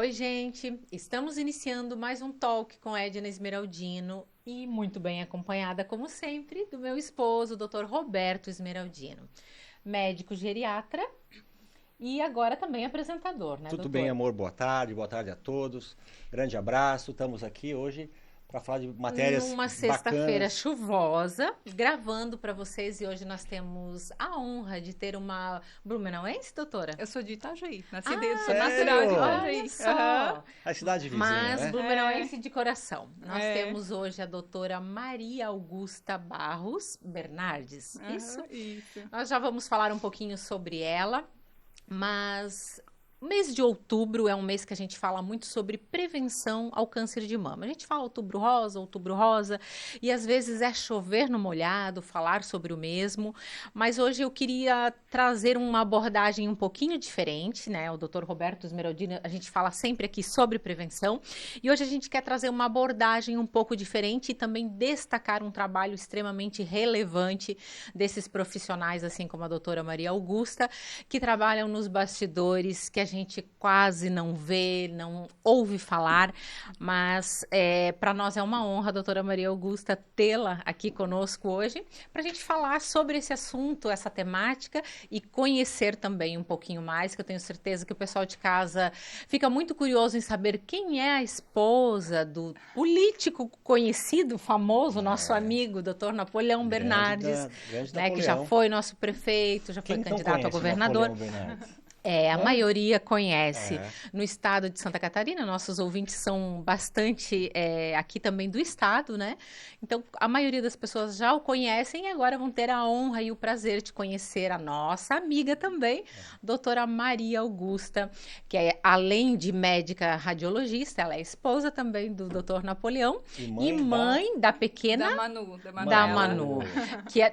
Oi, gente! Estamos iniciando mais um talk com Edna Esmeraldino e muito bem acompanhada, como sempre, do meu esposo, o Dr. Roberto Esmeraldino, médico geriatra e agora também apresentador, né, Tudo bem, doutor? amor? Boa tarde a todos. Grande abraço. Estamos aqui hoje para falar de matérias Numa sexta-feira bacanas. chuvosa, gravando para vocês e hoje nós temos a honra de ter uma blumenauense, doutora? Eu sou de Itajaí, sou natural de Sério? Olha Itajaí. Aham. só! A cidade vizinha, Mas né? blumenauense de coração. Nós É. temos hoje a doutora Maria Augusta Barros Bernardes. Isso? Aham, isso. Nós já vamos falar um pouquinho sobre ela, mas o mês de outubro é um mês que a gente fala muito sobre prevenção ao câncer de mama. A gente fala outubro rosa, e às vezes é chover no molhado, falar sobre o mesmo, mas hoje eu queria trazer uma abordagem um pouquinho diferente, né? O Dr. Roberto Esmeraldino, a gente fala sempre aqui sobre prevenção, e hoje a gente quer trazer uma abordagem um pouco diferente e também destacar um trabalho extremamente relevante desses profissionais, assim como a doutora Maria Augusta, que trabalham nos bastidores, que a gente quase não vê, não ouve falar, mas para nós é uma honra, doutora Maria Augusta, tê-la aqui conosco hoje, para a gente falar sobre esse assunto, essa temática e conhecer também um pouquinho mais, que eu tenho certeza que o pessoal de casa fica muito curioso em saber quem é a esposa do político conhecido, famoso, nosso amigo, doutor Napoleão Bernardes, Grande né, que já Napoleão. foi nosso prefeito, já foi Quem não candidato a conhece governador. Napoleão Bernardes? A maioria conhece. É. No estado de Santa Catarina, nossos ouvintes são bastante aqui também do estado, né? Então, a maioria das pessoas já o conhecem e agora vão ter a honra e o prazer de conhecer a nossa amiga também, doutora Maria Augusta, que é, além de médica radiologista, ela é esposa também do doutor Napoleão E e mãe da pequena Da Manu, da da Manuela. Manu,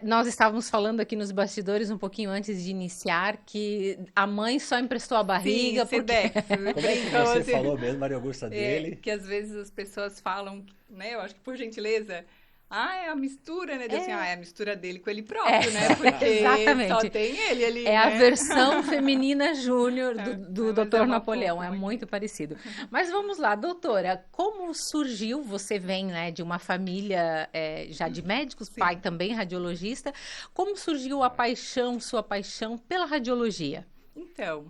nós estávamos falando aqui nos bastidores um pouquinho antes de iniciar que a mãe só emprestou a barriga Sim, porque Sedex. Como é que Brincam você assim. falou mesmo, Maria Augusta, dele? Que às vezes as pessoas falam, né? Eu acho que por gentileza. É a mistura, né? Assim, é a mistura dele com ele próprio, né? Porque exatamente. só tem ele ali, É a né? feminina feminina júnior do Mas Dr. uma Napoleão, fofa, é muito parecido. Mas vamos lá, doutora, como surgiu, você vem, né, de uma família já de médicos, Sim. pai também radiologista, como surgiu sua paixão pela radiologia? Então,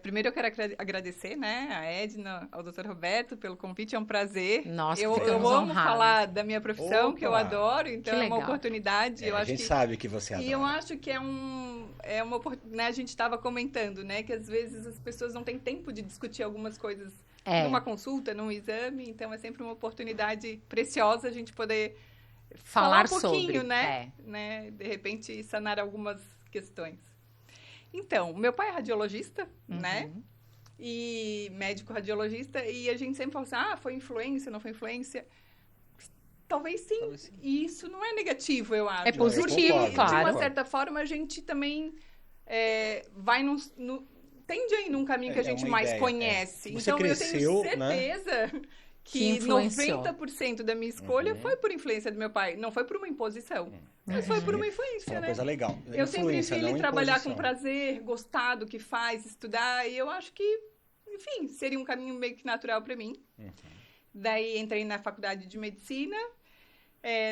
primeiro eu quero agradecer, né, a Edna, ao Dr. Roberto pelo convite, é um prazer. Nossa, eu ficamos amo honrados. falar da minha profissão, que eu Opa! adoro, então Que é uma legal. oportunidade. Eu a acho gente que sabe que você E eu adora. acho que é uma oportunidade, né, a gente estava comentando, né, que às vezes as pessoas não têm tempo de discutir algumas coisas numa consulta, num exame, então é sempre uma oportunidade preciosa a gente poder falar um pouquinho, sobre, né, de repente sanar algumas questões. Então, meu pai é radiologista, né, e médico radiologista, e a gente sempre fala assim, foi influência, não foi influência? Talvez sim. Talvez sim. E isso não é negativo, eu acho. É positivo, concordo, claro. De uma concordo. certa forma, a gente também vai tende a ir num caminho que a É gente uma mais ideia, conhece. Você Então, cresceu, eu tenho certeza Que que influenciou. 90% da minha escolha foi por influência do meu pai. Não foi por uma imposição, mas foi por uma Isso é influência, uma né? coisa legal. Eu sempre Influência, vi não ele trabalhar imposição. com prazer, gostar do que faz, estudar, e eu acho que, enfim, seria um caminho meio que natural para mim. Daí entrei na faculdade de medicina,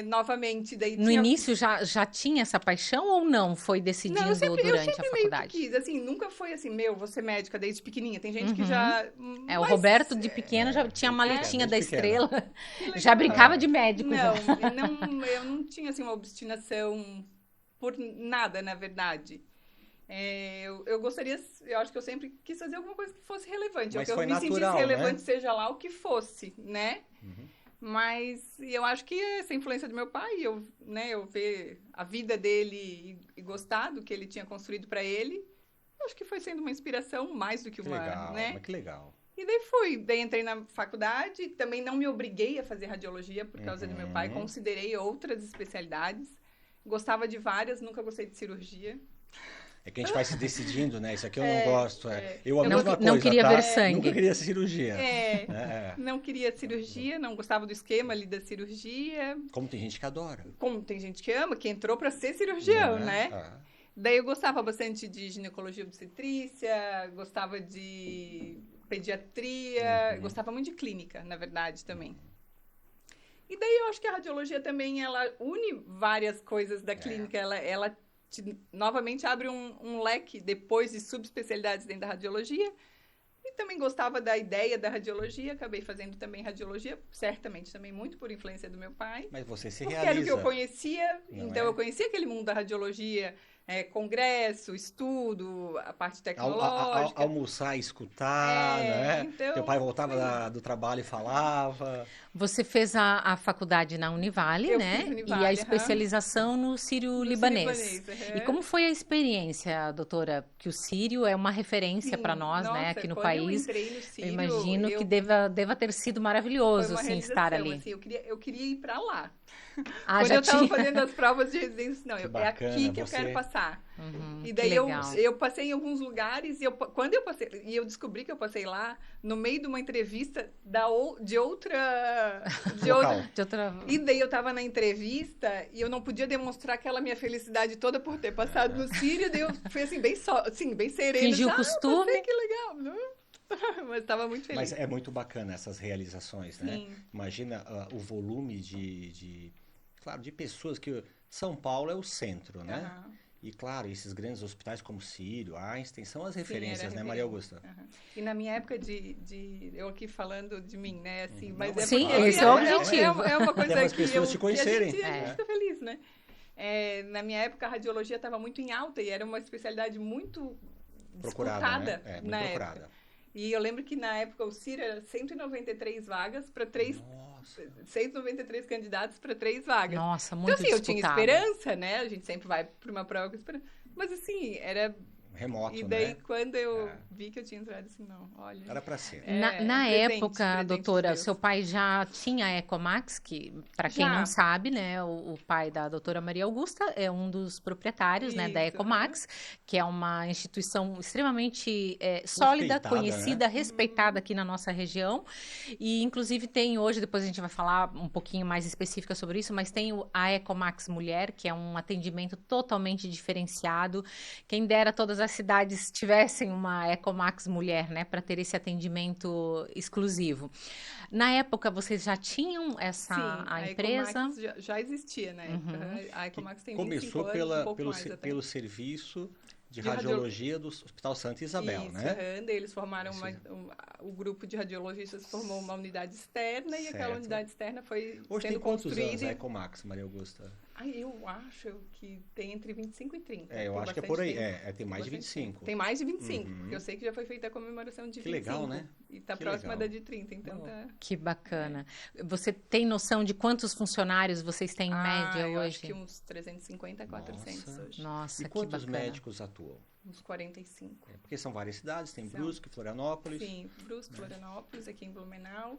novamente, daí No início já tinha essa paixão ou não? Foi decidindo Não, eu durante a sempre meio que faculdade? quis, assim, nunca foi assim, vou ser médica desde pequenininha. Tem gente que já... O Roberto de pequeno já tinha a maletinha da desde pequeno. estrela, Que legal. já brincava de médico. Não, já. eu não tinha, assim, uma obstinação por nada, na verdade. Eu gostaria, eu acho que eu sempre quis fazer alguma coisa que fosse relevante. Mas ou que foi eu me natural, sentisse relevante, né? seja lá o que fosse, né? Mas eu acho que essa influência do meu pai, eu ver a vida dele e gostar do que ele tinha construído para ele, eu acho que foi sendo uma inspiração mais do que Que uma, legal, né? mas que legal. E daí entrei na faculdade, também não me obriguei a fazer radiologia por causa do meu pai, considerei outras especialidades, gostava de várias, nunca gostei de cirurgia. É que a gente vai se decidindo, né? Isso aqui eu não gosto. Eu a Não- mesma não coisa, queria tá? ver sangue. Nunca queria cirurgia. É. Não queria cirurgia, não gostava do esquema ali da cirurgia, Como tem gente que adora. como tem gente que ama, que entrou para ser cirurgião, né? Ah. Daí eu gostava bastante de ginecologia obstetrícia, gostava de pediatria, gostava muito de clínica, na verdade, também. E daí eu acho que a radiologia também, ela une várias coisas da clínica, ela novamente abre um leque depois de subespecialidades dentro da radiologia. E também gostava da ideia da radiologia, acabei fazendo também radiologia, certamente também muito por influência do meu pai. Mas você se porque realiza. era o que eu conhecia, Não então é? eu conhecia aquele mundo da radiologia, congresso, estudo, a parte tecnológica. Almoçar, escutar, né? Então, Teu pai voltava do trabalho e falava. Você fez a faculdade na Univale, Eu né? fiz Univale, E a aham. especialização no No Sírio-Libanês. Sírio-Libanês, E aham. como foi a experiência, doutora? Que o Sírio é uma referência Sim, para nós, né, nossa, aqui no quando país. eu entrei no Eu Sírio, imagino que deva ter sido foi maravilhoso, uma assim, estar realização, ali. assim, eu queria ir para lá. Ah, Quando já eu estava tinha. fazendo as provas de residência, não, Que é bacana, aqui que eu você- quero passar. Uhum, E que daí legal. eu passei em alguns lugares e quando eu passei, e eu descobri que eu passei lá no meio de uma entrevista de outra, Local. De outra... e daí eu estava na entrevista e eu não podia demonstrar aquela minha felicidade toda por ter passado no Sírio, daí eu fui assim bem serena, Fingiu o assim, costume. passei, que legal, mas estava muito feliz. Mas é muito bacana essas realizações, né? Sim. Imagina o volume claro, de pessoas que... São Paulo é o centro, né? Aham. E, claro, esses grandes hospitais como Sírio, Einstein, são as Sim, referências, era né, Maria referência. Augusta? Aham. E na minha época eu aqui falando de mim, né, assim, mas é Sim, porque esse assim, é o é objetivo. uma coisa Até para as que pessoas te conhecerem. a gente É. fica feliz, né? Na minha época a radiologia estava muito em alta e era uma especialidade muito Procurada, disputada né? É, muito na procurada. época. E eu lembro que na época o Ciro era 193 vagas para Nossa. 193 candidatos para 3 vagas. Nossa, Então, muito assim, eu tinha disputado. esperança, né? A gente sempre vai para uma prova com esperança. Mas, assim, era... Remoto, E daí, né? quando eu vi que eu tinha entrado, assim, não, olha... Era para ser. Na época, presente de doutora, Deus. seu pai já tinha a Ecomax, que, para quem Já. não sabe, né, o pai da doutora Maria Augusta é um dos proprietários, né, da Isso, Ecomax, que é uma instituição extremamente sólida, Respeitada, conhecida, né? respeitada aqui na nossa região. E, inclusive, tem hoje, depois a gente vai falar um pouquinho mais específica sobre isso, mas tem a Ecomax Mulher, que é um atendimento totalmente diferenciado. Quem dera todas as cidades tivessem uma Ecomax Mulher, né, para ter esse atendimento exclusivo. Na época, vocês já tinham Sim, a empresa? Ecomax já existia na época. A Ecomax tem 25 Começou anos, um pouco mais até. pelo serviço de De radiologia do Hospital Santa Isabel, Isso, né? aham, daí eles formaram o grupo de radiologistas formou uma unidade externa e aquela Certo. unidade externa foi Hoje sendo tem quantos anos construída. a Ecomax, Maria Augusta? Eu acho que tem entre 25 e 30. Eu por acho que é bastante por aí. tempo. Tem mais de Bastante 25. tempo. Tem mais de 25. Uhum. Eu sei que já foi feita a comemoração de Que 25. legal, né? E tá Que próxima legal. da de 30, então tá... Que bacana. Você tem noção de quantos funcionários vocês têm em média eu hoje? acho que uns 350 a 400 Nossa. hoje. Nossa, E que quantos bacana. médicos atuam? Uns 45. Porque são várias cidades, tem São. Brusque, Florianópolis. Sim, Brusque, Florianópolis, aqui em Blumenau.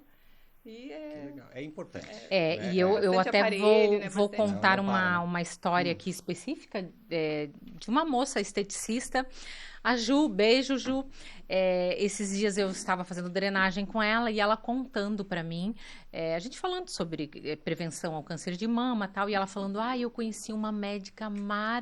E Que legal. É importante. E eu Bastante até aparelho, né? vou Bastante- contar Não para, né? uma história aqui específica de uma moça esteticista, a Ju, beijo, Ju. Esses dias eu estava fazendo drenagem com ela e ela contando para mim, a gente falando sobre prevenção ao câncer de mama e tal, e ela falando, eu conheci uma médica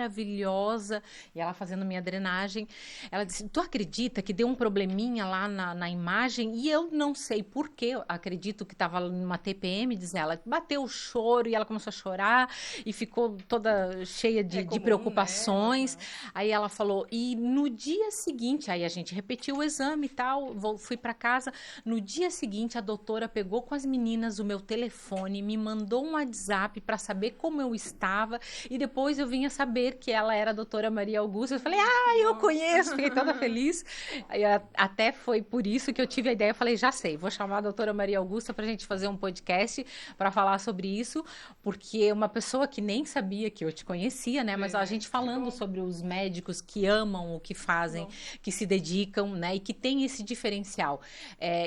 maravilhosa, e ela fazendo minha drenagem. Ela disse, tu acredita que deu um probleminha lá na imagem? E eu não sei por quê, eu acredito que estava numa TPM, diz ela, bateu o choro e ela começou a chorar e ficou toda cheia de comum, preocupações. né? Aí ela falou, e no dia seguinte, aí a gente repetiu o exame e tal, fui para casa. No dia seguinte, a doutora pegou com as meninas o meu telefone, me mandou um WhatsApp para saber como eu estava, e depois eu vinha saber que ela era a doutora Maria Augusta. Eu falei, eu conheço, fiquei toda feliz. Aí, até foi por isso que eu tive a ideia, eu falei, já sei, vou chamar a doutora Maria Augusta para a gente fazer um podcast para falar sobre isso, porque uma pessoa que nem sabia que eu te conhecia, né, mas a gente falando sobre os médicos que amam o que fazem, que se dedicam, né, e que tem esse diferencial.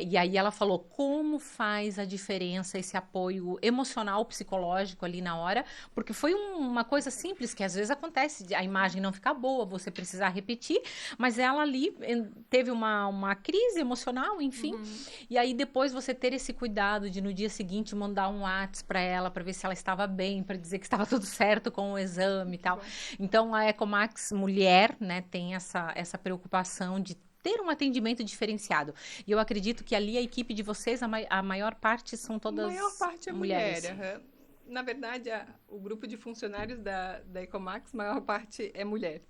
E aí ela falou, como faz a diferença esse apoio emocional, psicológico ali na hora, porque foi uma coisa simples, que às vezes acontece, a imagem não ficar boa, você precisar repetir, mas ela ali teve uma crise emocional, enfim, e aí depois você ter esse cuidado de no dia seguinte mandar um WhatsApp para ela, para ver se ela estava bem, para dizer que estava tudo certo com o exame e tal. Então a Ecomax Mulher, né, tem essa preocupação de ter um atendimento diferenciado. E eu acredito que ali a equipe de vocês, a maior parte são todas A maior parte é mulheres. mulher. Aham. Na verdade, o grupo de funcionários da Ecomax, a maior parte é mulher.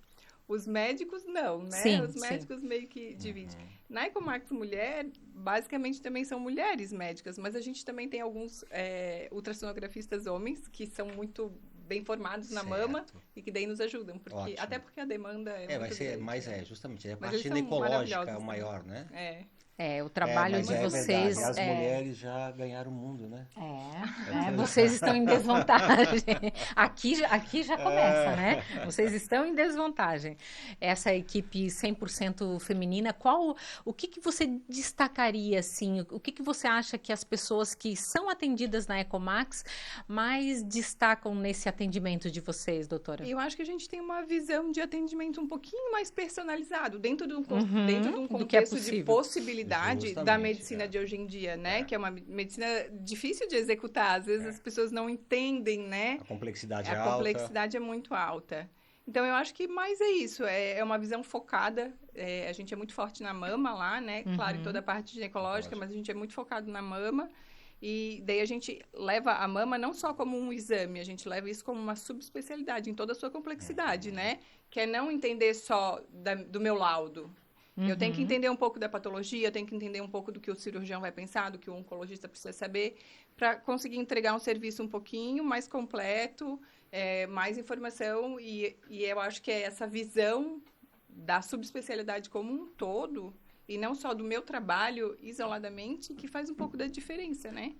Os médicos, não, né? Sim, Os médicos meio que dividem. Na Ecomax Mulher, basicamente também são mulheres médicas, mas a gente também tem alguns ultrassonografistas homens que são muito bem formados na mama Certo. e que daí nos ajudam. Ótimo. Até porque a demanda é vai muito ser, grande, mas né? justamente, a Mas parte eles são ginecológica é o maravilhosos maior, né? É. O trabalho mas de é vocês verdade, as mulheres já ganharam o mundo, né? Vocês estão em desvantagem. Aqui já começa, né? Vocês estão em desvantagem. Essa equipe 100% feminina, o que você destacaria, assim? O que você acha que as pessoas que são atendidas na Ecomax mais destacam nesse atendimento de vocês, doutora? Eu acho que a gente tem uma visão de atendimento um pouquinho mais personalizado, dentro de um do que é contexto de possível. possibilidade da Justamente, medicina de hoje em dia, né? Que é uma medicina difícil de executar. Às vezes as pessoas não entendem, né? A complexidade é A alta. complexidade é muito alta. Então, eu acho que mais é isso. É uma visão focada. A gente é muito forte na mama lá, né? Claro, em toda a parte ginecológica, mas a gente é muito focado na mama. E daí a gente leva a mama não só como um exame, a gente leva isso como uma subespecialidade em toda a sua complexidade, né? Que é não entender só do meu laudo. Eu tenho que entender um pouco da patologia, eu tenho que entender um pouco do que o cirurgião vai pensar, do que o oncologista precisa saber, para conseguir entregar um serviço um pouquinho mais completo, mais informação, e eu acho que é essa visão da subespecialidade como um todo, e não só do meu trabalho isoladamente, que faz um pouco da diferença, né?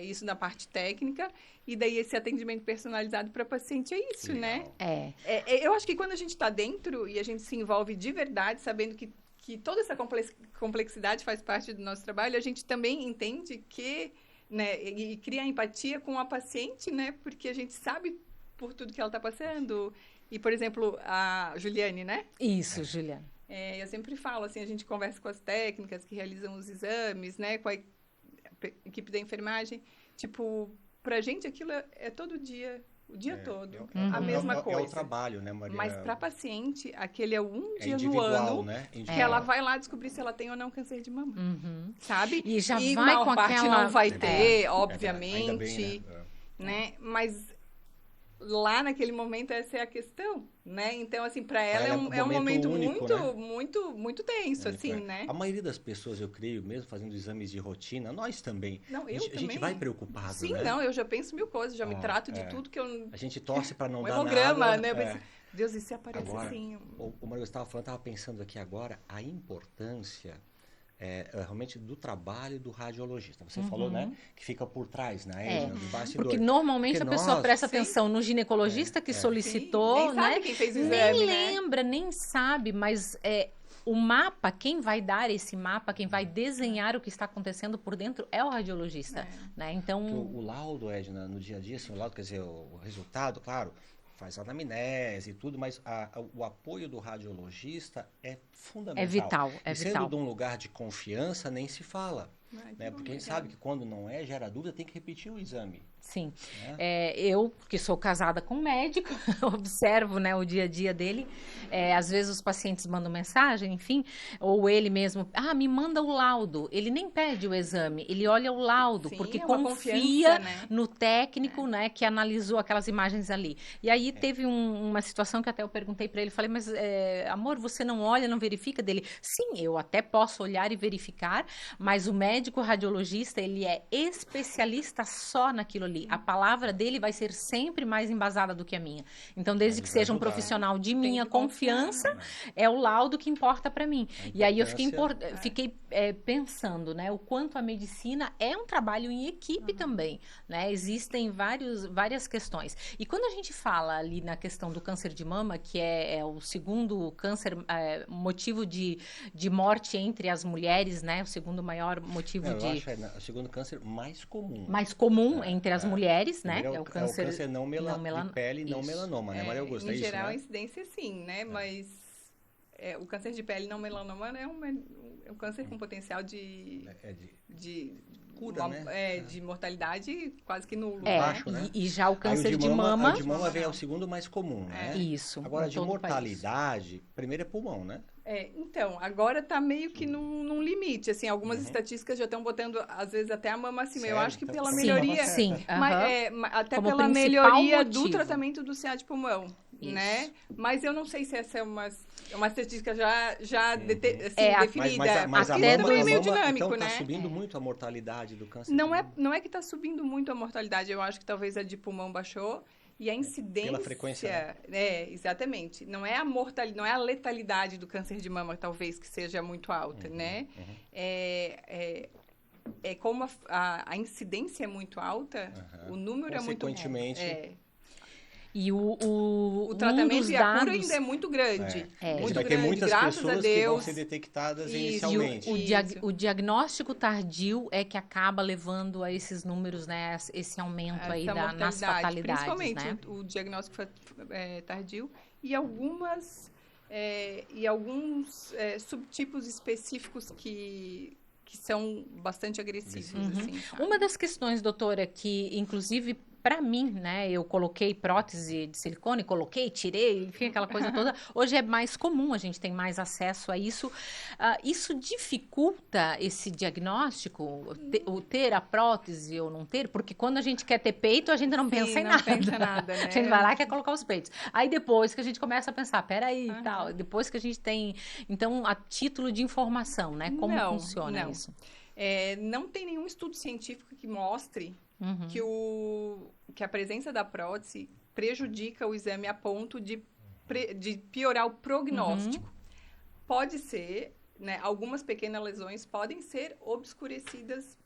Isso na parte técnica, e daí esse atendimento personalizado para paciente é isso, Legal. né? Eu acho que quando a gente está dentro e a gente se envolve de verdade, sabendo que toda essa complexidade faz parte do nosso trabalho, a gente também entende que, né, e cria empatia com a paciente, né? Porque a gente sabe por tudo que ela está passando. E, por exemplo, a Juliane, né? Isso, Juliana. Eu sempre falo, assim, a gente conversa com as técnicas que realizam os exames, né? Com a equipe da enfermagem. Tipo, pra gente aquilo é todo dia, o dia todo, a mesma coisa. É o trabalho, né, Maria? Mas pra paciente, aquele é um dia no individual, ano, né? que ela vai lá descobrir se ela tem ou não câncer de mama. Sabe? E já vai maior com parte aquela... não vai ter, Ainda obviamente, bem, né? Mas lá naquele momento essa é a questão, né? Então, assim, para ela é um momento único, muito tenso, assim, né? A maioria das pessoas, eu creio, mesmo fazendo exames de rotina, nós também. Não, eu a gente também. vai preocupado, Sim, né? não, eu já penso mil coisas, já me trato de tudo que eu... A gente torce para não Um dar hemograma, nada. né? Eu penso, Deus, e se aparece Agora, assim? o Maria estava falando, estava pensando aqui agora, a importância realmente do trabalho do radiologista. Você falou, né, que fica por trás, né, dos bastidores. Porque normalmente a pessoa presta atenção no ginecologista que solicitou, nem né? sabe quem fez o exame, Nem né? lembra, nem sabe, mas o mapa, quem vai dar esse mapa, quem vai desenhar o que está acontecendo por dentro é o radiologista, né? Então... O laudo, Edna, no dia a dia, assim, o laudo, quer dizer, o resultado, claro, faz anamnese e tudo, mas o apoio do radiologista é fundamental. É vital, sendo de um lugar de confiança, nem se fala. Né? Porque a gente sabe que quando não gera dúvida, tem que repetir o exame. Sim. Eu, que sou casada com um médico, observo, né, o dia a dia dele. Às vezes os pacientes mandam mensagem, enfim, ou ele mesmo, me manda o laudo. Ele nem pede o exame, ele olha o laudo, porque confia, né, no técnico, né, que analisou aquelas imagens ali. E aí teve uma situação que até eu perguntei para ele, falei, mas amor, você não olha, não verifica dele? Sim, eu até posso olhar e verificar, mas o médico radiologista, ele é especialista só naquilo ali. A palavra dele vai ser sempre mais embasada do que a minha. Então, desde que seja um profissional de minha confiança, é o laudo que importa para mim. E aí eu fiquei pensando, né, o quanto a medicina é um trabalho em equipe também, né? Existem várias questões. E quando a gente fala ali na questão do câncer de mama, que é o segundo câncer, motivo de morte entre as mulheres, né? O segundo maior motivo eu acho o segundo câncer mais comum. Mais comum entre as mulheres, né? É o câncer não de pele, não melanoma, né, Maria Augusta? Em é geral, isso, né? a incidência sim, né? Mas o câncer de pele não melanoma é um câncer com potencial de cura, né? De mortalidade quase que nulo. Baixo, né? E já o câncer de mama... O de mama vem ao segundo mais comum, né? Isso. Agora, de mortalidade, primeiro é pulmão, né? Então, agora tá meio que num limite, assim, algumas estatísticas já estão botando, às vezes, até a mama acima. Sério? Eu acho que pela Sim, melhoria... Sim, até como pela melhoria do motivo. tratamento do CA de pulmão, né? Mas eu não sei se essa é uma estatística já definida. Mas aqui também é meio dinâmico, então, né? Tá subindo muito a mortalidade do câncer Não é que está subindo muito a mortalidade, eu acho que talvez a de pulmão baixou. E a incidência... Pela frequência, né? Exatamente. Não é a mortalidade, não é a letalidade do câncer de mama, talvez, que seja muito alta, né? É como a incidência é muito alta, o número é muito... Consequentemente... E o tratamento e a dados... cura ainda é muito grande. Muito vai ter muitas pessoas que vão ser detectadas inicialmente. O diagnóstico tardio é que acaba levando a esses números, né? Esse aumento aí nas fatalidades, principalmente, né? o diagnóstico tardio e alguns subtipos específicos que são bastante agressivos. Assim, uma das questões, doutora, que inclusive para mim, né, eu coloquei prótese de silicone, tirei, enfim, aquela coisa toda. Hoje é mais comum, a gente tem mais acesso a isso. Isso dificulta esse diagnóstico, ter a prótese ou não ter? Porque quando a gente quer ter peito, a gente não pensa em nada. Né? A gente vai lá e quer colocar os peitos. Aí depois que a gente começa a pensar, peraí e tal, depois que a gente tem... Então, a título de informação, né, como funciona isso? Não tem nenhum estudo científico que mostre que a presença da prótese prejudica o exame a ponto de piorar o prognóstico. Pode ser, né, algumas pequenas lesões podem ser obscurecidas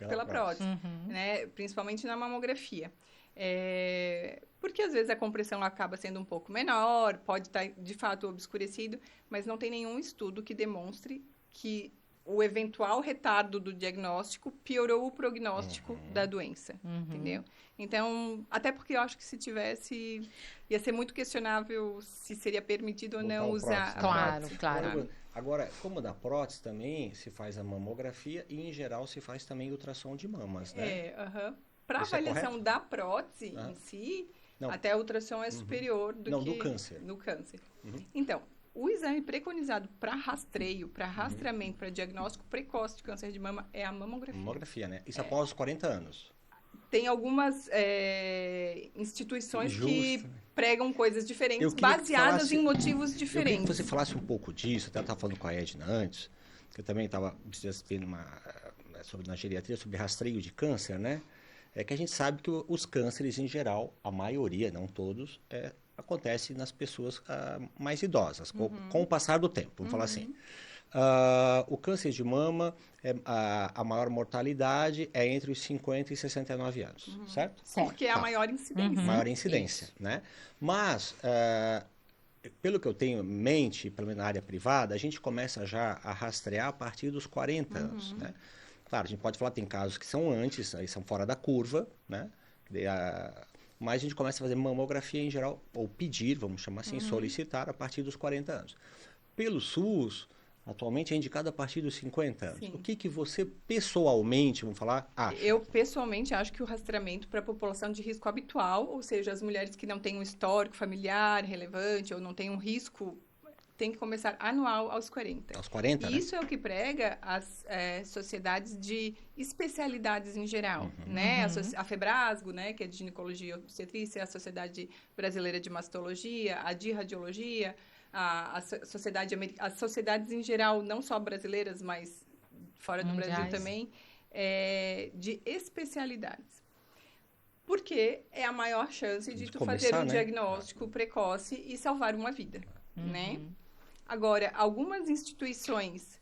pela prótese, né, principalmente na mamografia. Porque às vezes a compressão acaba sendo um pouco menor, pode estar de fato obscurecido, mas não tem nenhum estudo que demonstre que o eventual retardo do diagnóstico piorou o prognóstico da doença, entendeu? Então, até porque eu acho que se tivesse, ia ser muito questionável se seria permitido ou não usar a prótese. Claro. Agora, como na prótese também se faz a mamografia e, em geral, se faz também ultrassom de mamas, né? Para avaliação da prótese em si, até a ultrassom é superior do câncer. Do câncer. Então, o exame preconizado para rastreio, para rastreamento, para diagnóstico precoce de câncer de mama é a mamografia. Mamografia, né? Isso após os 40 anos. Tem algumas instituições que pregam coisas diferentes, baseadas em motivos diferentes. Eu queria que você falasse um pouco disso, até eu estava falando com a Edna antes, que eu também estava assistindo na geriatria sobre rastreio de câncer, né? É que a gente sabe que os cânceres, em geral, a maioria, não todos, acontece nas pessoas mais idosas, com o passar do tempo, vamos falar assim. O câncer de mama, a maior mortalidade é entre os 50 e 69 anos, certo? Porque é a maior incidência. Maior incidência, né? Mas, pelo que eu tenho em mente, pelo menos na área privada, a gente começa já a rastrear a partir dos 40 anos, né? Claro, a gente pode falar, tem casos que são antes, aí são fora da curva, né? Mas a gente começa a fazer mamografia em geral, ou pedir, vamos chamar assim, solicitar a partir dos 40 anos. Pelo SUS, atualmente é indicado a partir dos 50 anos. Sim. O que você pessoalmente, vamos falar, acha? Eu pessoalmente acho que o rastreamento para a população de risco habitual, ou seja, as mulheres que não têm um histórico familiar relevante ou não têm um risco, tem que começar anual aos 40. Aos 40, e isso é o que prega as sociedades de especialidades em geral, né? A FEBRASGO, né, que é de ginecologia e obstetrícia, a Sociedade Brasileira de Mastologia, a de Radiologia, as sociedades em geral, não só brasileiras, mas fora do Brasil também, de especialidades. Porque é a maior chance de tu fazer um diagnóstico precoce e salvar uma vida, né? Agora, algumas instituições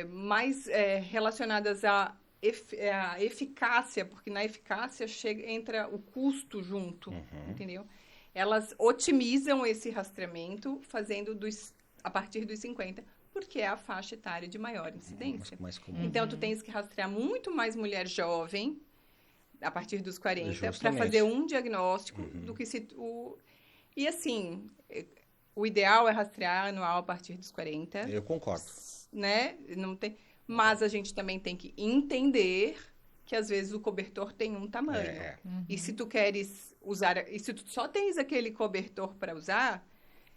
mais relacionadas à eficácia, porque na eficácia entra o custo junto, entendeu? Elas otimizam esse rastreamento fazendo a partir dos 50, porque é a faixa etária de maior incidência. Mais comum. Então, tu tens que rastrear muito mais mulher jovem, a partir dos 40, para fazer um diagnóstico do que se... E assim, o ideal é rastrear anual a partir dos 40. Eu concordo. Né? Não tem... Mas a gente também tem que entender que às vezes o cobertor tem um tamanho. E se tu queres usar, e se tu só tens aquele cobertor para usar,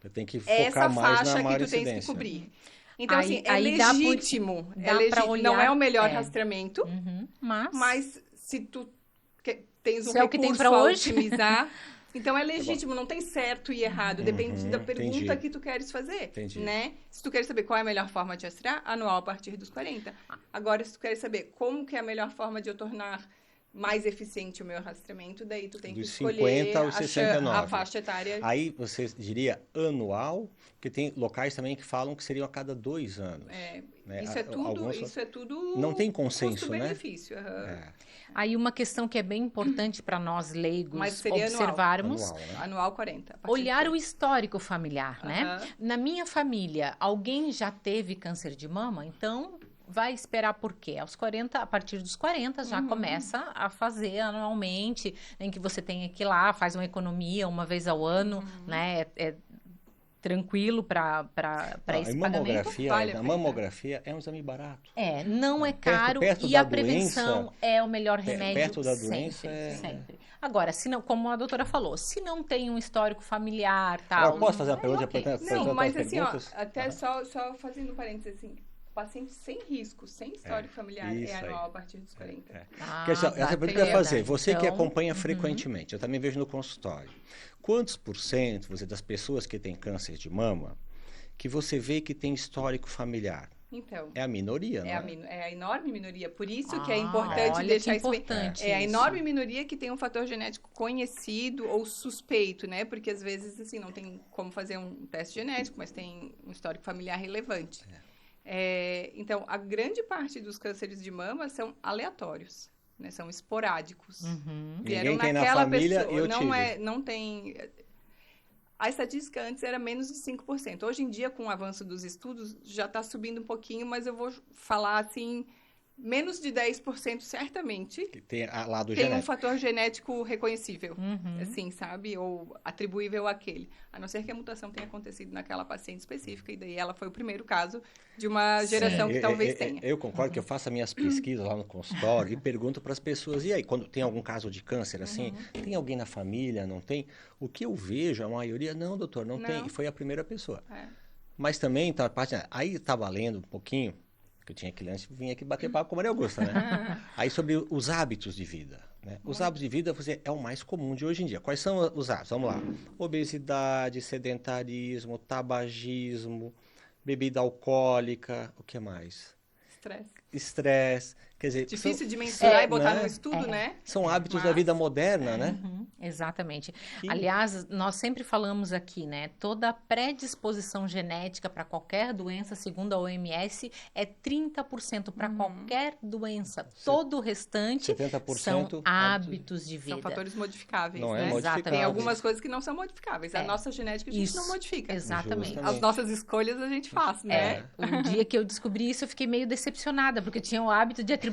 Eu tenho que essa focar mais faixa na que maior tu tens que incidência. cobrir. Então, Aí- assim, é aí dá legítimo. dá É pra legítimo. olhar, Não é o melhor é. rastreamento, Mas mas se tu tens um se é o que tem recurso pra a hoje. otimizar, então é legítimo, não tem certo e errado, depende da pergunta entendi. que tu queres fazer, Entendi. né? Se tu queres saber qual é a melhor forma de rastrear, anual a partir dos 40. Agora, se tu queres saber como que é a melhor forma de eu tornar mais eficiente o meu rastreamento, daí tu tem que Dos escolher 50 aos 69. a faixa etária. Aí você diria anual, porque tem locais também que falam que seriam a cada 2 anos. Né? Isso é tudo Não tem consenso, custo-benefício. né? Aí uma questão que é bem importante para nós Mas leigos seria observarmos, Anual, né? Anual 40. a partir olhar de o 40. histórico familiar, né? Aham. Na minha família, alguém já teve câncer de mama, então vai esperar por quê? Aos 40, a partir dos 40 já começa a fazer anualmente, em que você tem que ir lá, faz uma economia uma vez ao ano, né? É tranquilo para Não, esse a pagamento. mamografia, vale a a pena. mamografia é um exame barato. Não é caro perto e da a prevenção doença, é o melhor remédio perto da sempre, doença é- sempre. Agora, se não, como a doutora falou, se não tem um histórico familiar, Agora, tal, posso fazer uma pergunta? ok. Não, mas as assim, ó, perguntas? até só fazendo parênteses, assim, paciente sem risco, sem histórico familiar, isso é aí. anual a partir dos 40. Porque, assim, essa pergunta que eu ia bacana. fazer, você que Então, acompanha frequentemente, eu também vejo no consultório, quantos por cento das pessoas que têm câncer de mama que você vê que tem histórico familiar? Então, É a minoria, não é? é a enorme minoria. Por isso que é importante olha deixar que isso bem. importante É a isso. enorme minoria que tem um fator genético conhecido ou suspeito, né? Porque às vezes, assim, não tem como fazer um teste genético, mas tem um histórico familiar relevante. Então, a grande parte dos cânceres de mama são aleatórios, né? São esporádicos. Vieram Ninguém tem na naquela família, pessoa. eu Não tive. não tem. A estatística antes era menos de 5%. Hoje em dia, com o avanço dos estudos, já está subindo um pouquinho, mas eu vou falar assim, menos de 10% certamente Que tem lá do tem um genético. fator genético reconhecível, assim, sabe? Ou atribuível àquele. A não ser que a mutação tenha acontecido naquela paciente específica, e daí ela foi o primeiro caso de uma geração que talvez tenha. Eu concordo que eu faço as minhas pesquisas lá no consultório e pergunto para as pessoas, e aí, quando tem algum caso de câncer assim, tem alguém na família, não tem? O que eu vejo, a maioria, não, doutor, não tem. E foi a primeira pessoa. Mas também, tá, aí estava lendo um pouquinho, que eu tinha que antes, vinha aqui bater papo com a Maria Augusta, né? Aí sobre os hábitos de vida, né? Os hábitos de vida é o mais comum de hoje em dia. Quais são os hábitos? Vamos lá. Obesidade, sedentarismo, tabagismo, bebida alcoólica, o que mais? Estresse. Quer dizer, Difícil de mensurar e botar né? no estudo, né? São hábitos da vida moderna, né? Exatamente. Aliás, nós sempre falamos aqui, né? Toda predisposição genética para qualquer doença, segundo a OMS, é 30% para qualquer doença. Todo o restante 70% são hábitos de vida. São fatores modificáveis, Não né? é modificável. Tem algumas coisas que não são modificáveis. A É. nossa genética a gente Isso, não modifica. exatamente. Justamente. As nossas escolhas a gente faz, né? O dia que eu descobri isso, eu fiquei meio decepcionada, porque eu tinha o hábito de atribuir,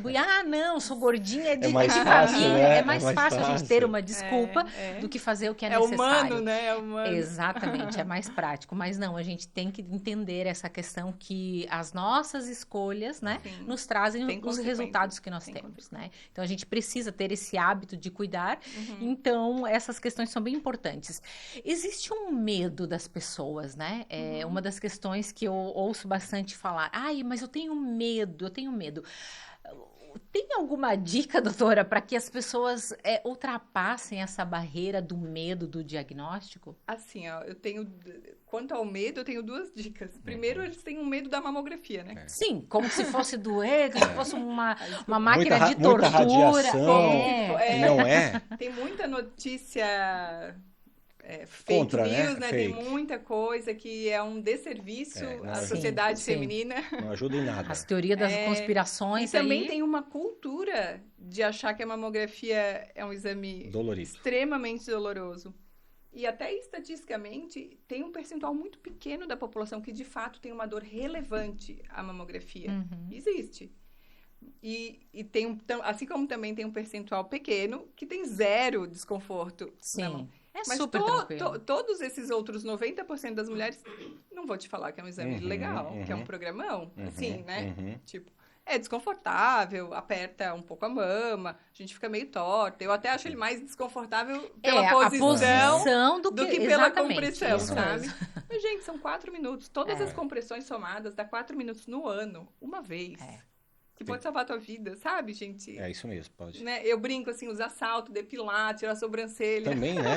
não, sou gordinha, é de mais de fácil, família. né? É mais fácil a gente ter uma desculpa É. do que fazer o que é É necessário. humano, né? É humano. Exatamente, é mais prático. Mas não, a gente tem que entender essa questão que as nossas escolhas, né, Sim. nos trazem Tem os consequências. resultados que nós Tem temos, né? Então a gente precisa ter esse hábito de cuidar. Então essas questões são bem importantes. Existe um medo das pessoas, né? É uma das questões que eu ouço bastante falar. Mas eu tenho medo, eu tenho medo. Tem alguma dica, doutora, para que as pessoas ultrapassem essa barreira do medo do diagnóstico? Assim, ó, quanto ao medo, eu tenho duas dicas. Primeiro, eles têm um medo da mamografia, né? Sim, como se fosse doer, como se fosse uma máquina de Muita tortura. radiação, que não é. Tem muita notícia fake Contra, news, né? né? Tem Fake. muita coisa que é um desserviço não à ajuda. sociedade Sim. feminina. Não ajuda em nada. As teorias das E conspirações também aí. tem uma cultura de achar que a mamografia é um exame Dolorido. extremamente doloroso. E até estatisticamente, tem um percentual muito pequeno da população que, de fato, tem uma dor relevante à mamografia. Existe. E tem assim como também tem um percentual pequeno que tem zero desconforto. na mão. Sim, é Mas super tranquilo. todos esses outros 90% das mulheres, não vou te falar que é um exame legal, que é um programão, assim, né? Tipo, É desconfortável, aperta um pouco a mama, a gente fica meio torta. Eu até acho ele mais desconfortável pela a posição posição do que pela exatamente, compressão, isso sabe? mesmo. Mas, gente, são 4 minutos. Todas as É. compressões somadas dá 4 minutos no ano, uma vez. É. Que pode salvar a tua vida, sabe, gente? É isso mesmo, pode. Né? Eu brinco assim, usar salto, depilar, tirar a sobrancelha. Também, né?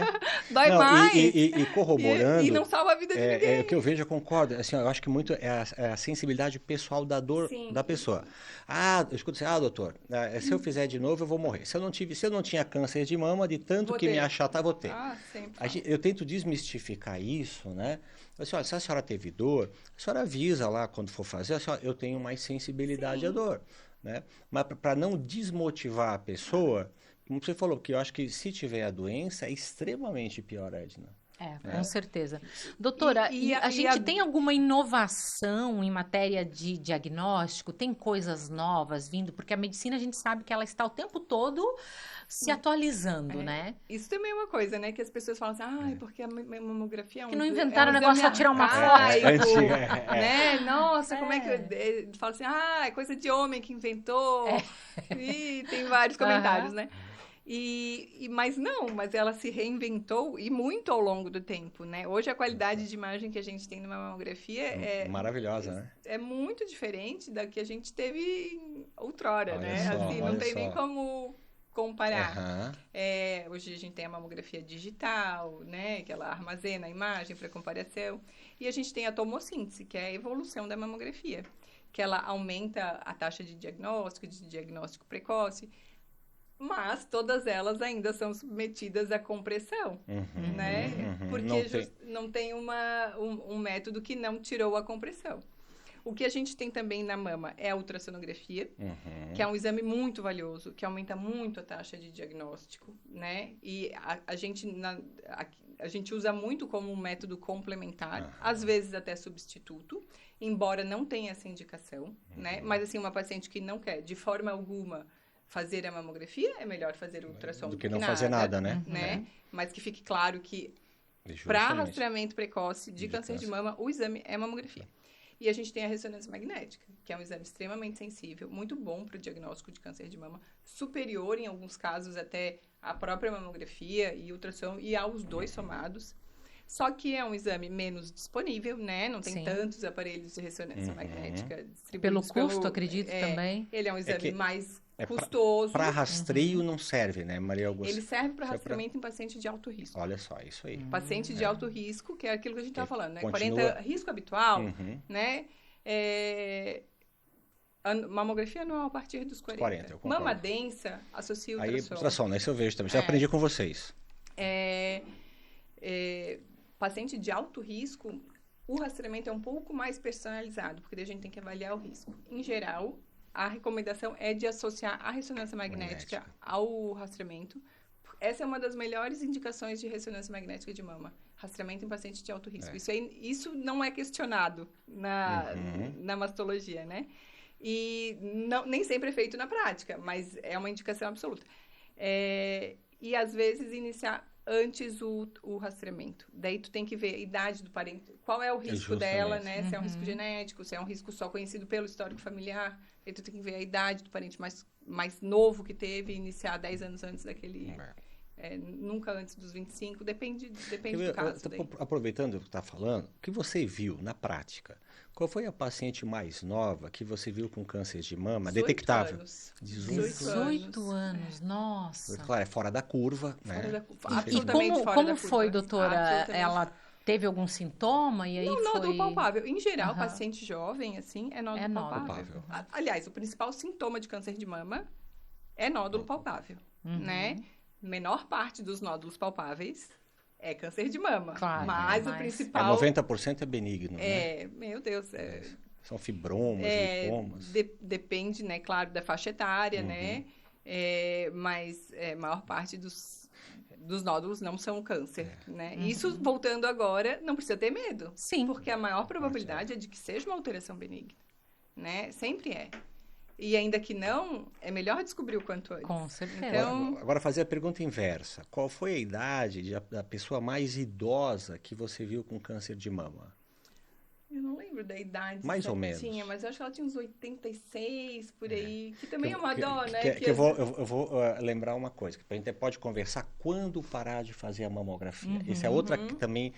Dói Não, mais. e E não corroborando, salva a vida de o ninguém. que eu vejo, eu concordo. Assim, ó, eu acho que muito é a sensibilidade pessoal da dor Sim. da pessoa. Eu escuto assim, doutor, se eu fizer de novo, eu vou morrer. Se eu não tinha câncer de mama, de tanto Vou que me ter. achatar, vou ter. Sempre. Eu tento desmistificar isso, né? Assim, olha, se a senhora teve dor, a senhora avisa lá quando for fazer, assim, ó, eu tenho mais sensibilidade à dor, né? Mas para não desmotivar a pessoa, como você falou, porque eu acho que se tiver a doença, é extremamente pior, Edna. Com certeza. Doutora, a gente tem alguma inovação em matéria de diagnóstico? Tem coisas novas vindo? Porque a medicina, a gente sabe que ela está o tempo todo se atualizando, né? Isso também é uma coisa, né? Que as pessoas falam assim, porque a mamografia é um que não inventaram o negócio só tirar uma foto. foto. Né? Nossa, como é que... Fala assim, é coisa de homem que inventou. E tem vários comentários, né? Mas ela se reinventou e muito ao longo do tempo, né? Hoje a qualidade de imagem que a gente tem numa mamografia é maravilhosa, né? É muito diferente da que a gente teve outrora, Olha né? só, assim, não tem nem como comparar. Uhum. Hoje a gente tem a mamografia digital, né? Que ela armazena a imagem para comparação. E a gente tem a tomossíntese, que é a evolução da mamografia, que ela aumenta a taxa de diagnóstico precoce. Mas todas elas ainda são submetidas à compressão, né? Porque não tem um método que não tirou a compressão. O que a gente tem também na mama é a ultrassonografia, que é um exame muito valioso, que aumenta muito a taxa de diagnóstico, né? E a gente usa muito como um método complementar, às vezes até substituto, embora não tenha essa indicação, né? Mas assim, uma paciente que não quer, de forma alguma, fazer a mamografia, é melhor fazer o ultrassom do que não fazer nada, né? Mas que fique claro que para rastreamento precoce de câncer de mama, o exame é mamografia. E a gente tem a ressonância magnética, que é um exame extremamente sensível, muito bom para o diagnóstico de câncer de mama, superior em alguns casos até à própria mamografia e ultrassom e aos dois somados. Só que é um exame menos disponível, né? Não tem tantos aparelhos de ressonância magnética distribuídos. Pelo custo, acredito também. Ele é um exame mais custoso. Para rastreio não serve, né, Maria Augusta? Ele serve para rastreamento em paciente de alto risco. Olha só, isso aí. Paciente de alto risco, que é aquilo que a gente estava falando, né? Continua... 40, risco habitual, né? Mamografia anual a partir dos 40. Mama densa, associa o ultrassom. Aí, ultrassom, né? Isso eu vejo também. Já aprendi com vocês. Paciente de alto risco, o rastreamento é um pouco mais personalizado, porque a gente tem que avaliar o risco. Em geral, a recomendação é de associar a ressonância magnética ao rastreamento. Essa é uma das melhores indicações de ressonância magnética de mama. Rastreamento em paciente de alto risco. Isso não é questionado na mastologia, né? E nem sempre é feito na prática, mas é uma indicação absoluta. E, às vezes, iniciar antes o rastreamento. Daí, tu tem que ver a idade do parente, qual é o risco dela, né? Se é um risco genético, se é um risco só conhecido pelo histórico familiar. Aí, tu tem que ver a idade do parente mais novo que teve, iniciar 10 anos antes daquele... nunca antes dos 25, depende do caso. Aproveitando o que está falando, o que você viu na prática? Qual foi a paciente mais nova que você viu com câncer de mama detectável? 18 anos, nossa. Claro, é fora da curva, né? E como foi, doutora? Ela teve algum sintoma e aí não, nódulo palpável. Em geral, paciente jovem, assim, é nódulo palpável. Aliás, o principal sintoma de câncer de mama é nódulo palpável, né? Menor parte dos nódulos palpáveis é câncer de mama. Claro, mas o principal... 90% é benigno, né? Meu Deus. São fibromas, lipomas. Depende, né, claro, da faixa etária, né? Mas a maior parte dos nódulos não são câncer, né? Isso, voltando agora, não precisa ter medo. Sim. Porque a maior probabilidade é de que seja uma alteração benigna, né? Sempre é. E ainda que não, é melhor descobrir o quanto antes. Com certeza. Então, agora, fazer a pergunta inversa. Qual foi a idade da pessoa mais idosa que você viu com câncer de mama? Eu não lembro da idade Mais ou certinha, menos. mas eu acho que ela tinha uns 86, por aí. Que também é uma dó, né? Eu vou lembrar uma coisa, que a gente pode conversar quando parar de fazer a mamografia. Isso é outra que também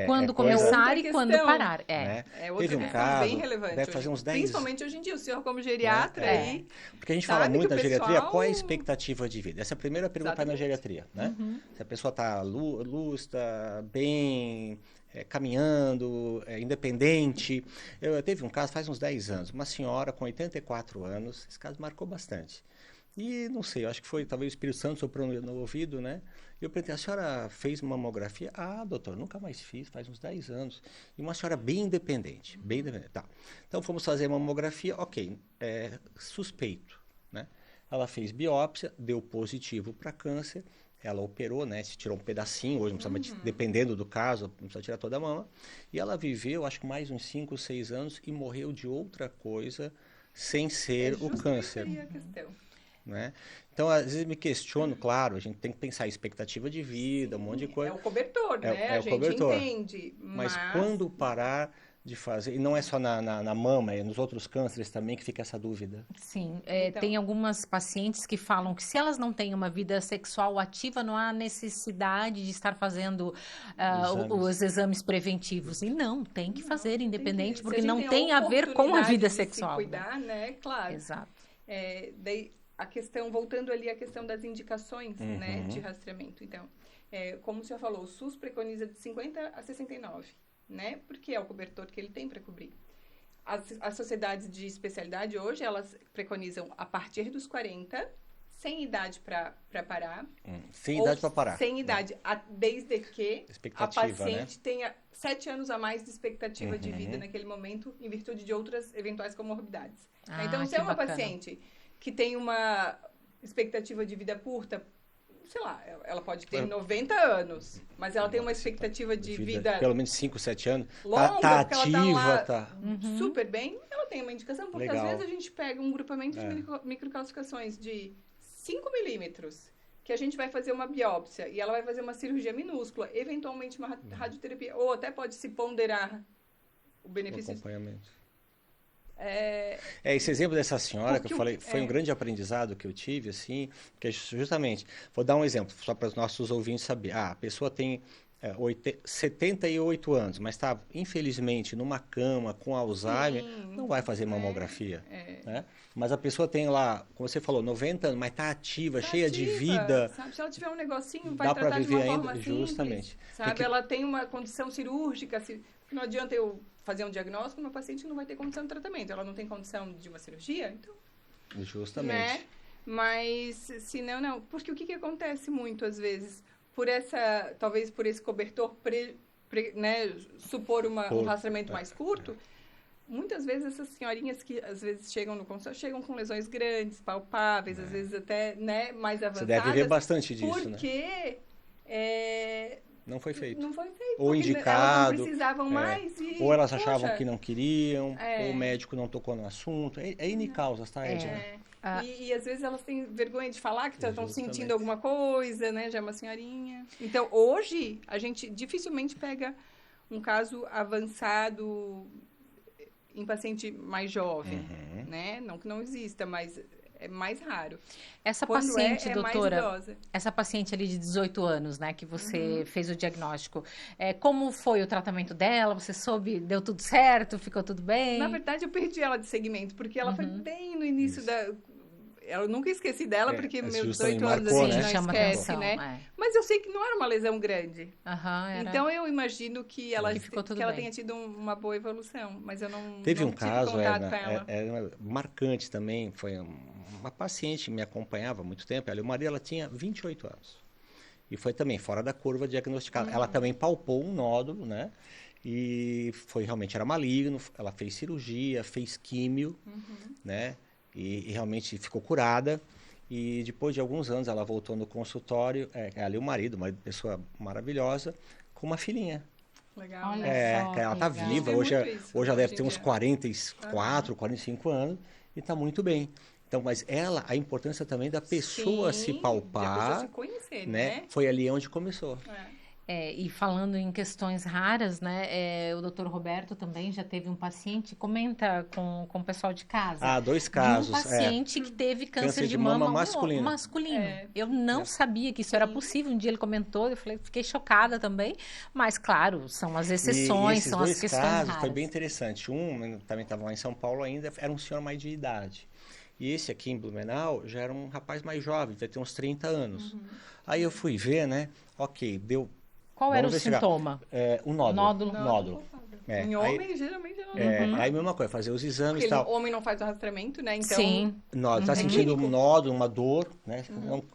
Quando coisa, começar outra e quando questão, parar. né? É outra Teve um questão caso, bem relevante deve fazer hoje. uns 10... Principalmente hoje em dia, o senhor como geriatra aí... Porque a gente fala sabe que muito o na geriatria, pessoal- qual é a expectativa de vida? Essa é a primeira pergunta na Exatamente. geriatria, né? Se a pessoa está lúcida, bem, caminhando, independente. Eu teve um caso faz uns 10 anos, uma senhora com 84 anos, esse caso marcou bastante. E não sei, eu acho que foi talvez o Espírito Santo soprou no ouvido, né? E eu perguntei, a senhora fez mamografia? Ah, doutor, nunca mais fiz, faz uns 10 anos. E uma senhora bem independente, bem independente. Tá. Então fomos fazer mamografia, ok, suspeito, né? Ela fez biópsia, deu positivo para câncer, ela operou, né? Se tirou um pedacinho, hoje não precisa, dependendo do caso, não precisa tirar toda a mama. E ela viveu, acho que mais uns 5, 6 anos e morreu de outra coisa sem ser o justamente câncer. aí a questão. Né? Então, às vezes me questiono, claro, a gente tem que pensar em expectativa de vida, um monte de coisa. É o cobertor, né? É a o gente cobertor. entende. Mas quando parar de fazer, e não é só na mama, é nos outros cânceres também que fica essa dúvida. Sim, Então- tem algumas pacientes que falam que se elas não têm uma vida sexual ativa, não há necessidade de estar fazendo os exames preventivos. E não, tem que fazer, independente, Se porque gente não tem a ver com a oportunidade vida de sexual. se cuidar, né? Claro. Exato. Daí, a questão, voltando ali à questão das indicações, né, de rastreamento. Então, como o senhor falou, o SUS preconiza de 50 a 69, né? Porque é o cobertor que ele tem para cobrir. As sociedades de especialidade hoje, elas preconizam a partir dos 40, sem idade para parar. Sem idade para parar. Sem idade, desde que a Expectativa, paciente tenha 7 anos a mais de expectativa de vida naquele momento, em virtude de outras eventuais comorbidades. Então, se é uma paciente que tem uma expectativa de vida curta, sei lá, ela pode ter 90 anos, mas ela tem uma expectativa de vida pelo menos 5, 7 anos, longa, tá porque ativa, ela tá super bem, ela tem uma indicação, porque Legal. às vezes a gente pega um grupamento de microcalcificações de 5 milímetros, que a gente vai fazer uma biópsia e ela vai fazer uma cirurgia minúscula, eventualmente uma radioterapia, ou até pode se ponderar o benefício. acompanhamento. Esse exemplo dessa senhora que eu falei foi um grande aprendizado que eu tive, assim, porque justamente, vou dar um exemplo, só para os nossos ouvintes saberem. A pessoa tem 78 anos, mas está, infelizmente, numa cama com Alzheimer, não vai fazer mamografia. Né? Mas a pessoa tem lá, como você falou, 90 anos, mas está ativa, cheia de vida. Sabe? Se ela tiver um negocinho, vai dá para tratar de viver uma ainda, forma simples, justamente. sabe? Ela tem uma condição cirúrgica, não adianta eu fazer um diagnóstico, uma paciente não vai ter condição de tratamento. Ela não tem condição de uma cirurgia, então... Justamente. Né? Mas, se não... Porque o que acontece muito, às vezes, talvez por esse cobertor, né, supor um rastreamento mais curto, muitas vezes essas senhorinhas que, às vezes, chegam no consultório, chegam com lesões grandes, palpáveis, às vezes até, né, mais avançadas. Você deve ver bastante disso, porque, não foi feito. Não foi feito. Ou indicado. Elas não precisavam mais. Ou elas achavam que não queriam, ou o médico não tocou no assunto. É N causas, tá, Edna? E às vezes elas têm vergonha de falar que estão sentindo alguma coisa, né? Já é uma senhorinha. Então, hoje, a gente dificilmente pega um caso avançado em paciente mais jovem, né? Não que não exista, mas é mais raro. Essa paciente, doutora, essa paciente ali de 18 anos, né, que você fez o diagnóstico, como foi o tratamento dela? Você soube, deu tudo certo, ficou tudo bem? Na verdade, eu perdi ela de segmento, porque ela foi bem no início Eu nunca esqueci dela, porque meus 18 anos marcou, a gente né? não esquece, né? Mas eu sei que não era uma lesão grande. Então, eu imagino que ela tenha tido uma boa evolução, mas eu não Teve um tive caso, contato com ela. marcante também, foi uma paciente que me acompanhava há muito tempo, o marido dela tinha 28 anos. E foi também fora da curva diagnosticada. Ela também palpou um nódulo, né? E realmente era maligno, ela fez cirurgia, fez químio, né? E realmente ficou curada. E depois de alguns anos ela voltou no consultório, ali o marido, uma pessoa maravilhosa, com uma filhinha. Legal. Olha só, ela está viva, hoje ela deve ter uns 44, 45 anos e está muito bem. Então, mas a importância também da pessoa se palpar, da pessoa se conhecer, né? Foi ali onde começou. E falando em questões raras, né? O doutor Roberto também já teve um paciente, comenta com o pessoal de casa, 2 de um casos. paciente que teve câncer de mama mama masculino. masculino. É. Eu não sabia que isso era Sim. possível. Um dia ele comentou, eu falei, fiquei chocada também. Mas, claro, são as E exceções, esses são as 2 questões casos raras. foi bem interessante. Um também estava lá em São Paulo ainda, era um senhor mais de idade. E esse aqui em Blumenau já era um rapaz mais jovem, devia ter uns 30 anos. Aí eu fui ver, né? Ok, deu. Qual era o Vamos investigar. sintoma? Um nódulo. Nódulo. Em homem, geralmente é nódulo. Aí mesma coisa, fazer os exames Porque e tal. o homem não faz o rastreamento, né? Então, Sim. Nódulo, tá sentindo um nódulo, uma dor, né?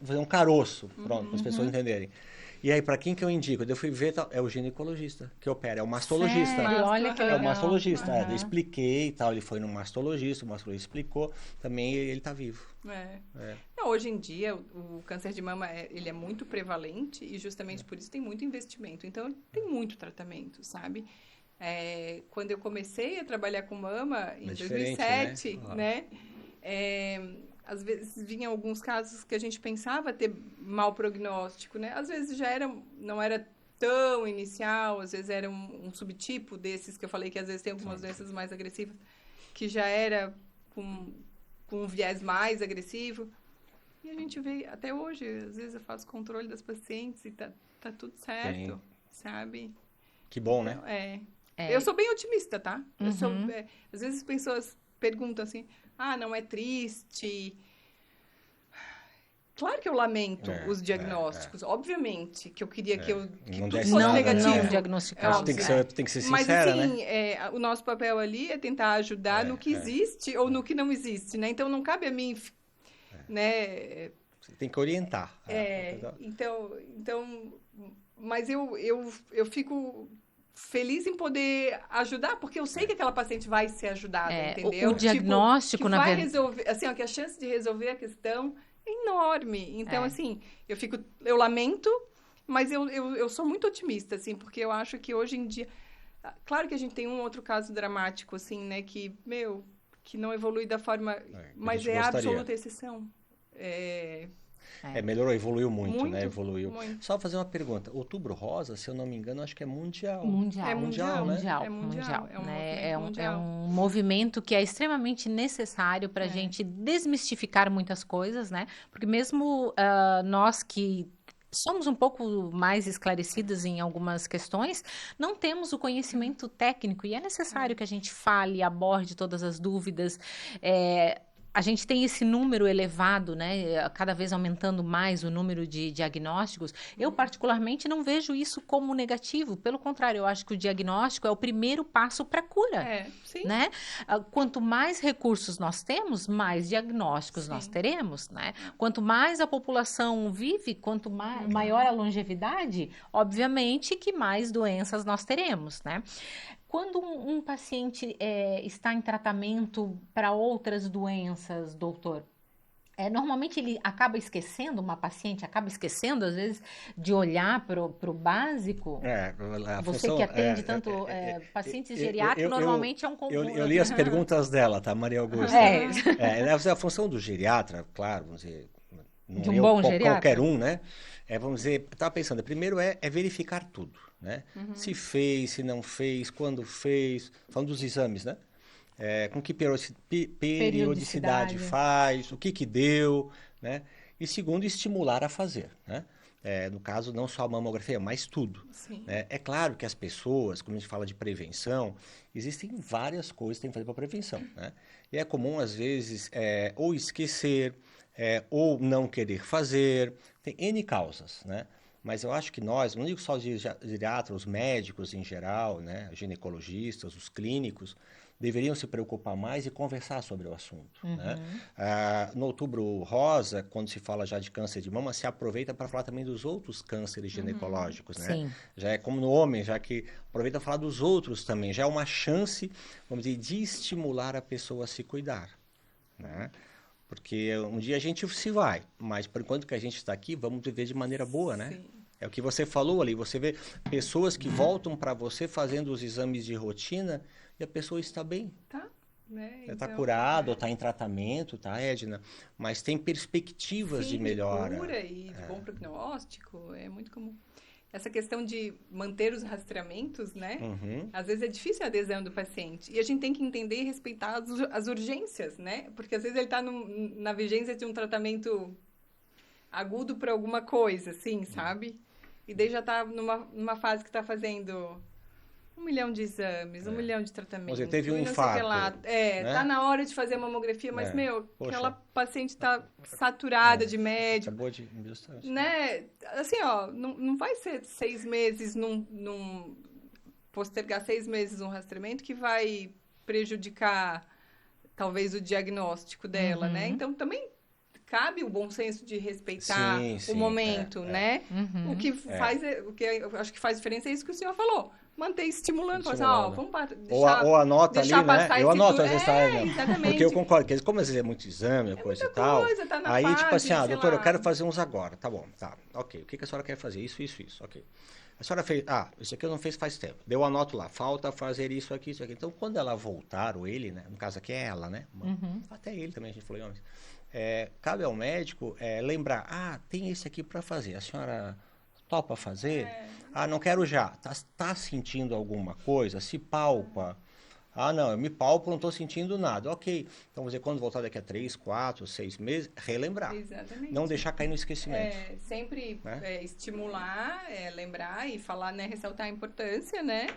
Fazer um caroço, pronto, para as pessoas entenderem. E aí, para quem que eu indico? Eu fui ver, é o ginecologista que opera, é o mastologista. Sério? Olha que É legal. o mastologista. Aham. Eu expliquei e tal, ele foi no mastologista, o mastologista explicou, também ele tá vivo. Não, hoje em dia, o câncer de mama ele é muito prevalente e justamente por isso tem muito investimento. Então, tem muito tratamento, sabe? Quando eu comecei a trabalhar com mama, em 2007, né? Às vezes vinham alguns casos que a gente pensava ter mau prognóstico, né? Às vezes não era tão inicial, às vezes era um subtipo desses que eu falei que às vezes tem algumas doenças mais agressivas, que já era com um viés mais agressivo. E a gente vê, até hoje, às vezes eu faço controle das pacientes e tá tudo certo, sabe? Que bom, então, né? Eu sou bem otimista, tá? Às vezes as pessoas perguntam assim, não é triste. Claro que eu lamento os diagnósticos, obviamente, que eu queria que tudo fosse negativo. Não diagnosticar. Tem que ser sincera, mas assim, né? o nosso papel ali é tentar ajudar no que existe ou no que não existe, né? Então não cabe a mim, né? Você tem que orientar. Então, mas eu fico feliz em poder ajudar, porque eu sei que aquela paciente vai ser ajudada, entendeu? O diagnóstico, que na vai verdade... resolver, assim, que a chance de resolver a questão é enorme. Então, assim, eu lamento, mas eu sou muito otimista, assim, porque eu acho que hoje em dia... Claro que a gente tem um outro caso dramático, assim, né, que não evolui da forma... mas é a absoluta exceção. Melhorou, evoluiu muito, né? Evoluiu. Só fazer uma pergunta. Outubro Rosa, se eu não me engano, acho que é mundial. É mundial, né? É mundial. É um movimento que é extremamente necessário para a gente desmistificar muitas coisas, né? Porque mesmo nós que somos um pouco mais esclarecidas em algumas questões, não temos o conhecimento técnico e é necessário que a gente fale, aborde todas as dúvidas. A gente tem esse número elevado, né? Cada vez aumentando mais o número de diagnósticos. Eu, particularmente, não vejo isso como negativo. Pelo contrário, eu acho que o diagnóstico é o primeiro passo para a cura. Sim. Né? Quanto mais recursos nós temos, mais diagnósticos nós teremos. Né? Quanto mais a população vive, quanto maior a longevidade, obviamente que mais doenças nós teremos. Né? Quando um paciente está em tratamento para outras doenças, doutor, normalmente ele acaba esquecendo, uma paciente acaba esquecendo, às vezes, de olhar para o básico. Você que atende tanto pacientes geriátricos, normalmente é um comum. Eu li as perguntas dela, tá, Maria Augusta? A função do geriatra, claro, vamos dizer, de um bom geriatra? Qualquer um, né? Vamos dizer, estava pensando, primeiro é verificar tudo, né? Se fez, se não fez, quando fez, falando dos exames, né? Com que periodicidade faz, o que deu, né? E segundo, estimular a fazer, né? No caso, não só a mamografia, mas tudo. Né? É claro que as pessoas, quando a gente fala de prevenção, existem várias coisas que tem que fazer para prevenção, né? E é comum, às vezes, ou esquecer, ou não querer fazer, tem N causas, né? Mas eu acho que nós, não digo só os geriatras, os médicos em geral, né? Os ginecologistas, os clínicos, deveriam se preocupar mais e conversar sobre o assunto. Né? No Outubro Rosa, quando se fala já de câncer de mama, se aproveita para falar também dos outros cânceres ginecológicos. Né? Sim. Já é como no homem, já que aproveita para falar dos outros também. Já é uma chance, vamos dizer, de estimular a pessoa a se cuidar. Né? Porque um dia a gente se vai, mas por enquanto que a gente está aqui, vamos viver de maneira boa, né? É o que você falou ali, você vê pessoas que voltam para você fazendo os exames de rotina e a pessoa está bem. Está curado, está em tratamento, tá, Edna? Mas tem perspectivas de melhora. Cura e de bom prognóstico, é muito comum. essa questão de manter os rastreamentos, né? Uhum. Às vezes é difícil a adesão do paciente. E a gente tem que entender e respeitar as urgências, né? Porque às vezes ele está na vigência de um tratamento agudo para alguma coisa, assim, sabe? E daí já está numa fase que está fazendo 1 milhão de exames, 1 milhão de tratamentos. Você teve um e não sei o infarto, que lá. né? Tá na hora de fazer a mamografia, mas, Poxa. aquela paciente está saturada de médico. Acabou de... Né? Assim, ó, não vai ser 6 meses postergar 6 meses um rastreamento que vai prejudicar, talvez, o diagnóstico dela, né? Então, também cabe o bom senso de respeitar o momento, né? O que eu acho que faz diferença é isso que o senhor falou. Manter estimulando. Assim, ó, vamos deixar, ou anota ali, né? Eu anoto às vezes, exatamente. Porque eu concordo, porque como às vezes é muito exame, coisa e tal. Coisa, tá na aí, fase, tipo assim, doutora, lá. eu quero fazer uns agora. Tá bom, tá. Ok. O que a senhora quer fazer? Isso. Ok. A senhora fez... isso aqui eu não fiz faz tempo. Eu anoto lá. Falta fazer isso aqui. Então, quando ela voltar, ou ele, né? No caso aqui é ela, né? Até ele também, a gente falou em homens. Cabe ao médico lembrar, tem esse aqui para fazer. A senhora topa fazer? Não quero já. Tá sentindo alguma coisa? Se palpa. Não, eu me palpo, não estou sentindo nada. Ok. Então, quando voltar daqui a 3, 4, 6 meses, relembrar. Exatamente. Não deixar cair no esquecimento. Sempre estimular, lembrar e falar, né? Ressaltar a importância, né?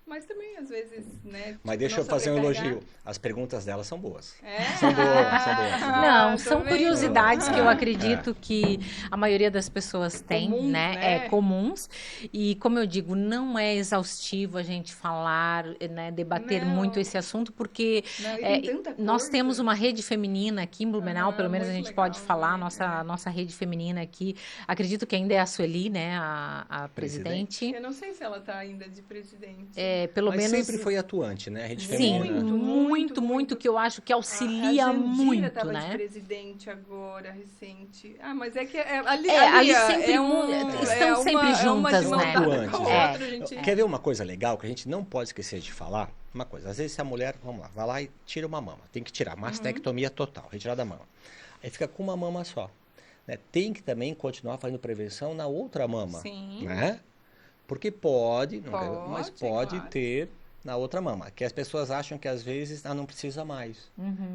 Mas também, às vezes, né? Mas deixa eu fazer um elogio. As perguntas dela são boas. São boas. Não, são curiosidades que eu acredito que a maioria das pessoas tem, comuns, né? Comuns. E, como eu digo, não é exaustivo a gente falar, né? Debater muito esse assunto, porque nós temos uma rede feminina aqui em Blumenau, pelo menos a gente pode falar, nossa rede feminina aqui. Acredito que ainda é a Sueli, né? A presidente. Eu não sei se ela está ainda de presidente. Pelo Mas menos sempre foi atuante, né? A rede sim, feminina. muito, que eu acho que auxilia a muito, estava né? de presidente agora, recente. Mas é que ali sempre estão sempre juntas, né? Quer ver uma coisa legal que a gente não pode esquecer de falar? Uma coisa, às vezes se a mulher, vamos lá, vai lá e tira uma mama. Tem que tirar, mastectomia total, retirar da mama. Aí fica com uma mama só. Né? Tem que também continuar fazendo prevenção na outra mama. Sim. Né? Porque pode claro. ter na outra mama. Que as pessoas acham que às vezes não precisa mais.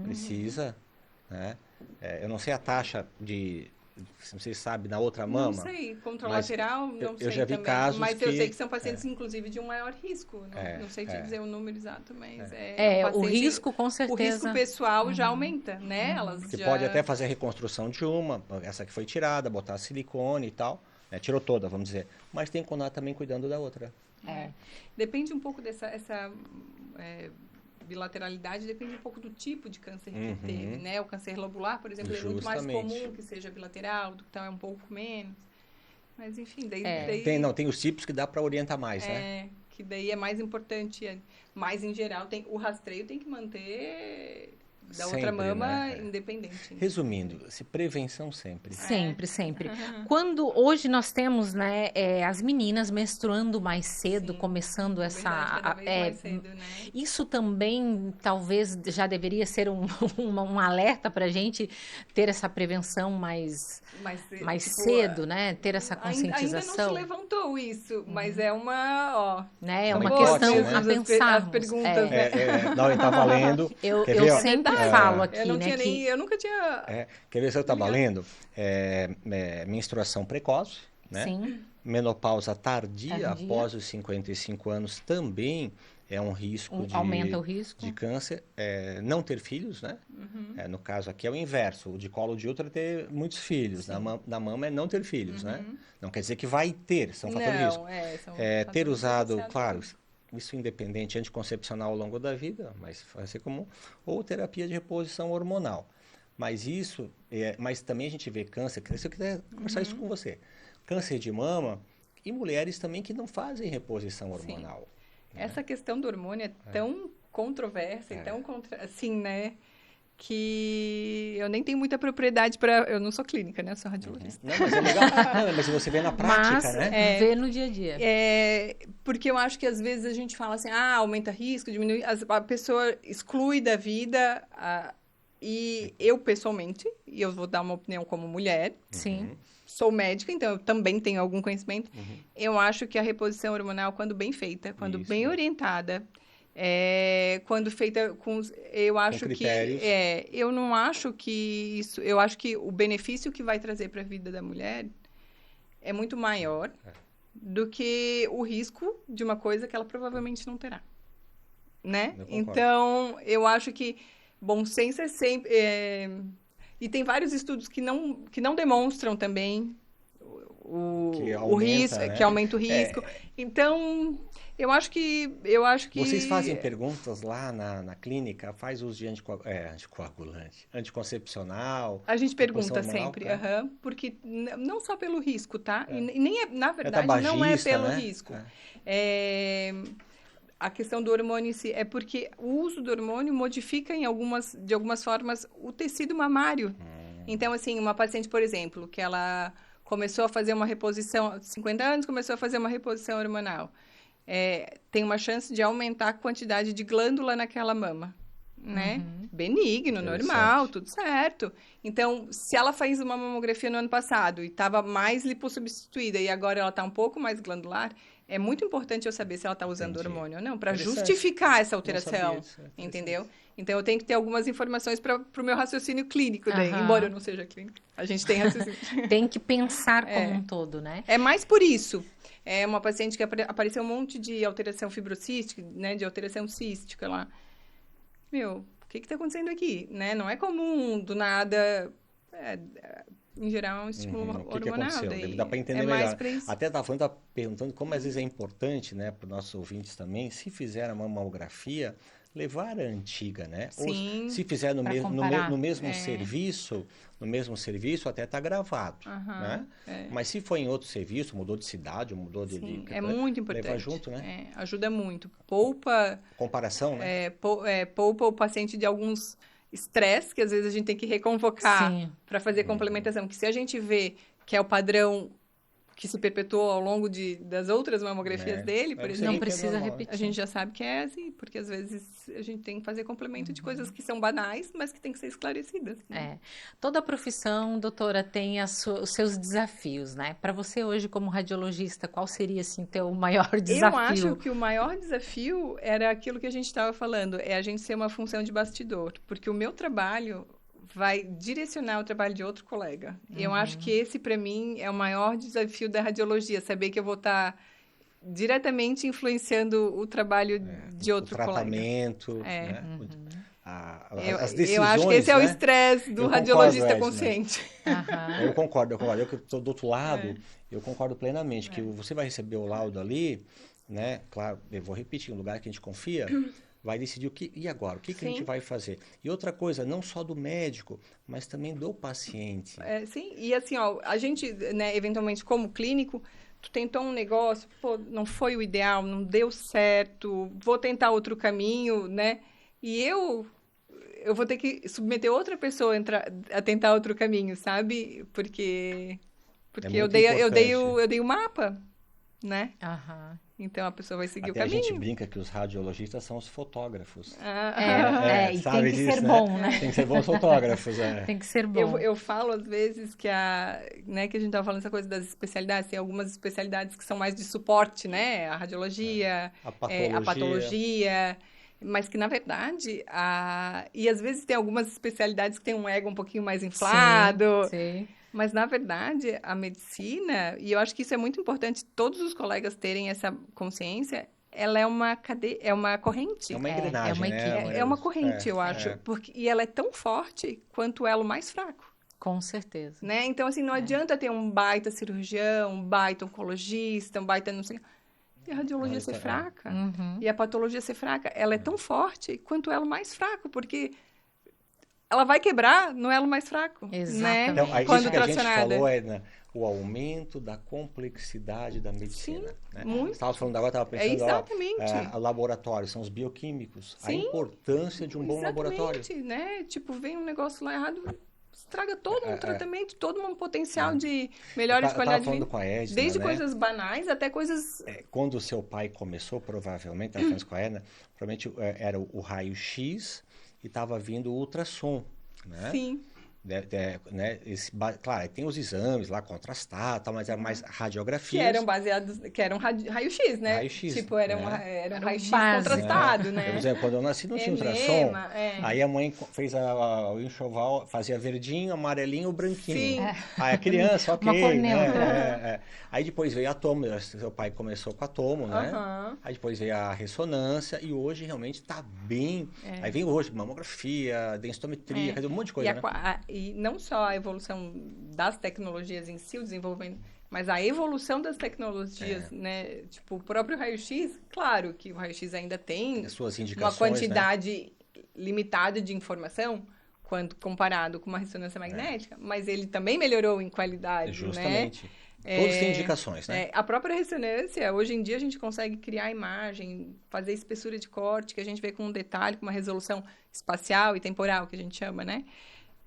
Precisa, né? Eu não sei a taxa de, se você sabe, na outra mama. Não sei, contralateral, não sei. Eu já vi também, casos mas eu sei que são pacientes, inclusive, de um maior risco. Não sei te dizer o número exato, mas o risco, com certeza. O risco pessoal já aumenta, né? Porque pode até fazer a reconstrução de essa que foi tirada, botar silicone e tal. Tirou toda, vamos dizer. Mas tem que continuar também cuidando da outra. Depende um pouco dessa bilateralidade, depende um pouco do tipo de câncer que teve, né? O câncer lobular, por exemplo, é muito mais comum que seja bilateral, do que é um pouco menos. Mas, enfim, daí... Tem os tipos que dá para orientar mais, né? Que daí é mais importante, mais em geral. O rastreio tem que manter... da sempre, outra mama, né? Independente. Resumindo, prevenção sempre. Sempre. Quando hoje nós temos, né, as meninas menstruando mais cedo, começando essa... Cada vez mais cedo, né? Isso também, talvez, já deveria ser um alerta para a gente ter essa prevenção mais cedo, né? Ter essa conscientização. Ainda não se levantou isso, mas é uma... né? É uma questão a pensar. As perguntas, Não, está valendo. Eu sempre falo aqui, eu nunca tinha... Quer ver se eu estava lendo? Menstruação precoce, né? Sim. Menopausa tardia após os 55 anos também é um risco aumenta o risco de câncer. Não ter filhos, né? No caso aqui é o inverso. O de colo de útero é ter muitos filhos. Na mama é não ter filhos, né? Não quer dizer que vai ter, são fatores de risco. Ter usado, claro, isso independente, anticoncepcional ao longo da vida, mas vai ser comum, ou terapia de reposição hormonal. Mas mas também a gente vê câncer, eu queria conversar isso com você, câncer de mama e mulheres também que não fazem reposição hormonal. Né? Essa questão do hormônio é tão controversa e tão assim, né? Que eu nem tenho muita propriedade para... Eu não sou clínica, né? Eu sou radiologista. Não, mas é legal. Mas você vê na prática, né? Vê no dia a dia. Porque eu acho que às vezes a gente fala assim, aumenta risco, diminui... A pessoa exclui da vida E eu, pessoalmente, e eu vou dar uma opinião como mulher, Sim. sou médica, então eu também tenho algum conhecimento. Eu acho que a reposição hormonal, quando bem feita, quando Isso bem mesmo. orientada, quando feita com... Eu acho que... critérios. eu não acho que isso... Eu acho que o benefício que vai trazer para a vida da mulher é muito maior do que o risco de uma coisa que ela provavelmente não terá. Né? Eu concordo. Então, eu acho que bom senso é sempre... E tem vários estudos que não demonstram também Que o risco, aumenta, né? que aumenta o risco. Então, eu acho que... Vocês fazem perguntas lá na clínica? Faz uso de anticoagulante, anticoncepcional? A gente reposição pergunta hormonal? sempre, porque não só pelo risco, tá? E É. nem na verdade, não é tabagista, pelo né? risco. A questão do hormônio em si é porque o uso do hormônio modifica de algumas formas o tecido mamário. Então, assim, uma paciente, por exemplo, que ela começou a fazer uma reposição, 50 anos, começou a fazer uma reposição hormonal, tem uma chance de aumentar a quantidade de glândula naquela mama, né? Benigno, normal, tudo certo. Então, se ela fez uma mamografia no ano passado e estava mais lipossubstituída e agora ela está um pouco mais glandular, é muito importante eu saber se ela está usando hormônio ou não, para justificar essa alteração, entendeu? Então, eu tenho que ter algumas informações para o meu raciocínio clínico, daí, embora eu não seja clínica. A gente tem raciocínio. Tem que pensar como um todo, né? É mais por isso. É uma paciente que apareceu um monte de alteração fibrocística, né, de alteração cística lá. Meu, o que está acontecendo aqui? Né? Não é comum, do nada... em geral, é um estímulo hormonal. Daí dá para entender mais melhor. pra isso. Até estava perguntando como às vezes é importante, né, para os nossos ouvintes também, se fizer uma mamografia, levar a antiga, né? Sim, ou se fizer no mesmo serviço, até está gravado, né? Mas se for em outro serviço, mudou de cidade, mudou de é muito importante. levar junto, né? Ajuda muito. Poupa... Comparação, né? Poupa o paciente de alguns estresse, que às vezes a gente tem que reconvocar para fazer complementação. Que se a gente vê que é o padrão que se perpetuou ao longo das outras mamografias dele, por exemplo, não precisa repetir. A gente já sabe que é assim, porque às vezes a gente tem que fazer complemento de coisas que são banais, mas que tem que ser esclarecidas. Né? Toda profissão, doutora, tem os seus desafios, né? Para você hoje, como radiologista, qual seria, assim, teu maior desafio? Eu acho que o maior desafio era aquilo que a gente estava falando, é a gente ser uma função de bastidor, porque o meu trabalho vai direcionar o trabalho de outro colega. Eu acho que esse, para mim, é o maior desafio da radiologia, saber que eu vou estar diretamente influenciando o trabalho de outro colega. O tratamento, né? As decisões, eu acho que esse é o estresse do radiologista concordo, consciente. Eu concordo. Eu que estou do outro lado, eu concordo plenamente que você vai receber o laudo ali, né? Claro, eu vou repetir, um lugar que a gente confia... vai decidir e agora? O que a gente vai fazer? E outra coisa, não só do médico, mas também do paciente. Sim, e assim, ó, a gente, né, eventualmente, como clínico, tu tentou um negócio, pô, não foi o ideal, não deu certo, vou tentar outro caminho, né? E eu vou ter que submeter outra pessoa a tentar outro caminho, sabe? Porque eu dei o mapa, né? Então, a pessoa vai seguir o caminho. A gente brinca que os radiologistas são os fotógrafos. E tem que ser bom, né? Tem que ser bons fotógrafos. Tem que ser bom. Eu falo, às vezes, que a gente estava falando essa coisa das especialidades, tem algumas especialidades que são mais de suporte, né? A radiologia, a patologia, mas que, na verdade, e às vezes tem algumas especialidades que têm um ego um pouquinho mais inflado. Sim. Mas, na verdade, a medicina, e eu acho que isso é muito importante todos os colegas terem essa consciência, ela é uma corrente. É uma engrenagem, né? É uma corrente, eu acho. E ela é tão forte quanto o elo mais fraco. Com certeza. Né? Então, assim, não adianta ter um baita cirurgião, um baita oncologista, um baita não sei... E a radiologia ser fraca. E a patologia ser fraca. Ela é tão forte quanto o elo mais fraco, porque... ela vai quebrar no elo mais fraco. Exatamente. Né? Então, isso que a gente falou o aumento da complexidade da medicina. Sim, né? muito. Você estava falando agora, estava pensando, exatamente. Laboratório, são os bioquímicos. Sim, a importância de um bom laboratório. Né? Tipo, vem um negócio lá errado, estraga todo um tratamento, todo um potencial de melhora de qualidade de vida. Com a Edna, desde coisas banais até coisas... Quando o seu pai começou, provavelmente, estava falando com a Edna, provavelmente era o raio-x, e estava vindo o ultrassom. né? Sim. Né? Claro, tem os exames lá, contrastar, tal, mas é mais radiografias. Que eram raio-x, né? Raio-x, Tipo, era um Era um raio-x básico, contrastado, né? Por exemplo, quando eu nasci não tinha ultrassom, Enema, aí a mãe fez o enxoval, fazia verdinho, amarelinho, branquinho. Sim. Aí a criança, ok, Uma cor né? neutra. Aí depois veio a tomo, seu pai começou com a tomo, né? Aham. Aí depois veio a ressonância e hoje realmente tá bem. Aí vem hoje mamografia, densitometria, quer dizer, um monte de coisa, né? E não só a evolução das tecnologias em si, o desenvolvimento, mas a evolução das tecnologias, né? Tipo, o próprio raio-x, claro que o raio-x ainda tem As suas uma indicações, quantidade limitada de informação, quando comparado com uma ressonância magnética, mas ele também melhorou em qualidade, Justamente. né? Todos têm indicações, né? A própria ressonância, hoje em dia a gente consegue criar imagem, fazer espessura de corte, que a gente vê com um detalhe, com uma resolução espacial e temporal, que a gente chama, né?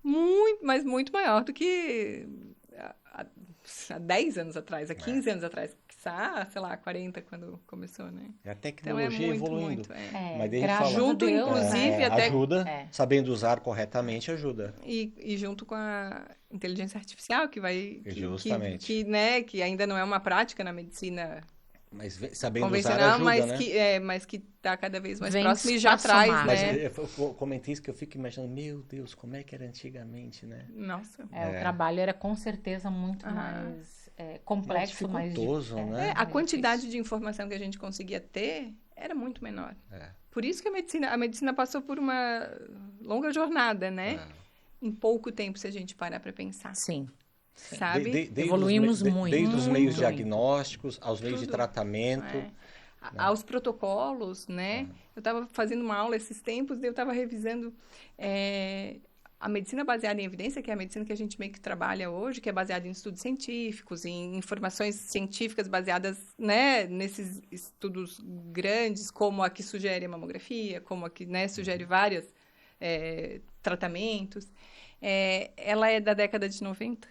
Muito, mas muito maior do que há 10 anos atrás, há 15 anos atrás, quiçá, sei lá, 40 quando começou, né? É a Então tecnologia evoluindo. É, Mas daí a gente graças fala, a junto, Deus, inclusive, né? até... ajuda, É. sabendo usar corretamente, ajuda. E junto com a inteligência artificial, que vai... Justamente. Que ainda não é uma prática na medicina Mas sabendo usar convencional, ajuda, né? mas que está cada vez mais Vem próximo e já pra traz, somar. Mas né? eu comentei isso que eu fico imaginando, meu Deus, como é que era antigamente, né? Nossa. O trabalho era com certeza muito mais complexo, mais dificultoso, né? A quantidade de informação que a gente conseguia ter era muito menor. Por isso que a medicina passou por uma longa jornada, né? Em pouco tempo, se a gente parar para pensar. Sim. Sabe? Evoluímos muito. Desde os meios muito. diagnósticos, aos meios de Tudo. tratamento. Aos protocolos, né? Eu estava fazendo uma aula esses tempos, eu estava revisando a medicina baseada em evidência, que é a medicina que a gente meio que trabalha hoje, que é baseada em estudos científicos, em informações científicas baseadas, né, nesses estudos grandes, como a que sugere a mamografia, como a que, né, sugere vários tratamentos. Ela é da década de 90.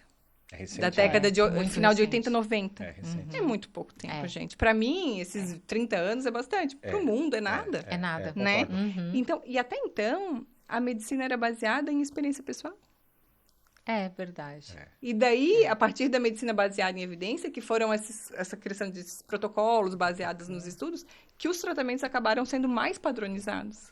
É recente, Da década de muito final de recente. 80, 90. É recente. É muito pouco tempo, gente. Para mim, esses 30 anos é bastante. Para o mundo é nada. É nada. Né? Concordo. Então, e até então, a medicina era baseada em experiência pessoal. É verdade. E daí, a partir da medicina baseada em evidência, que foram essa criação de protocolos baseados nos estudos, que os tratamentos acabaram sendo mais padronizados.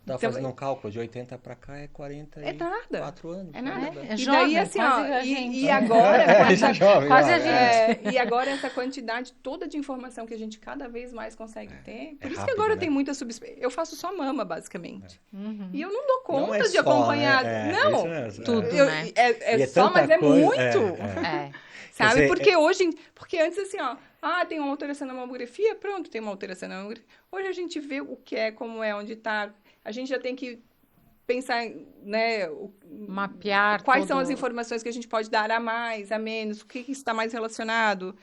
Estava Então, fazendo um cálculo, de 80 para cá é 44 anos. É nada. É E jovem, daí, assim, quase ó, a gente. e agora... É jovem, Quase a né? gente. E agora essa quantidade toda de informação que a gente cada vez mais consegue ter. Por isso rápido, que agora né? tem muita eu faço só mama, basicamente. E eu não dou conta Não é de só, acompanhar. né? Não, Isso mesmo. Tudo, eu- né? E só, tanta mas é coisa, muito. Sabe? Quer dizer, Porque antes, assim, ó, tem uma alteração na mamografia, pronto, tem uma alteração na mamografia. Hoje a gente vê o que é, como é, onde está. A gente já tem que pensar, né, Mapear quais são todo- as informações que a gente pode dar a mais, a menos, o que está mais relacionado.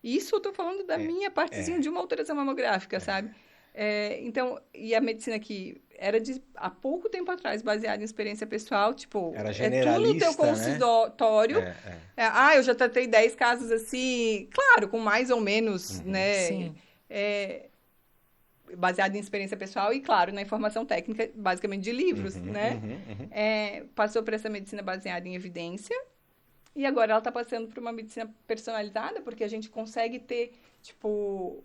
Isso eu estou falando da minha partezinha de uma alteração mamográfica, sabe? Então, e a medicina que era há pouco tempo atrás baseada em experiência pessoal, tipo, Era tudo no teu generalista, né? consultório. Eu já tratei 10 casos assim, claro, com mais ou menos, né? Sim. Baseado em experiência pessoal e, claro, na informação técnica, basicamente de livros, né? Passou por essa medicina baseada em evidência e agora ela está passando por uma medicina personalizada, porque a gente consegue ter, tipo...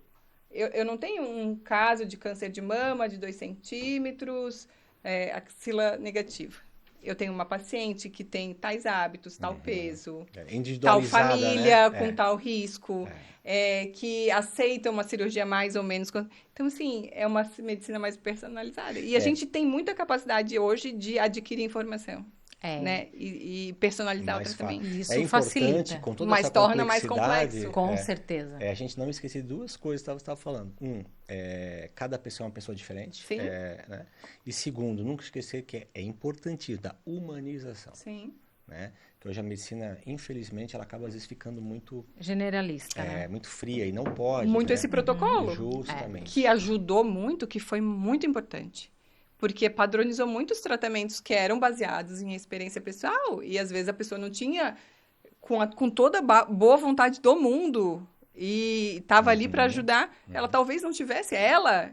Eu não tenho um caso de câncer de mama de 2 centímetros, axila negativa. Eu tenho uma paciente que tem tais hábitos, tal peso, tal individualizada, família né? com tal risco, que aceita uma cirurgia mais ou menos. Então, assim, é uma medicina mais personalizada. E a gente tem muita capacidade hoje de adquirir informação, né? E personalizar o tratamento. Isso é importante, facilita. com toda Mas essa torna mais complexidade, complexo. Com certeza. a gente não esquecer 2 coisas que você estava falando. Cada pessoa é uma pessoa diferente. Sim. Né? E segundo, nunca esquecer que é importantíssimo da humanização. Sim. Né? Que hoje a medicina, infelizmente, ela acaba às vezes ficando muito, Generalista, né? muito fria e não pode. Muito né? esse protocolo. Justamente. Que ajudou muito, que foi muito importante. Porque padronizou muitos tratamentos que eram baseados em experiência pessoal e às vezes a pessoa não tinha, com toda a boa vontade do mundo e estava ali para ajudar, ela talvez não tivesse,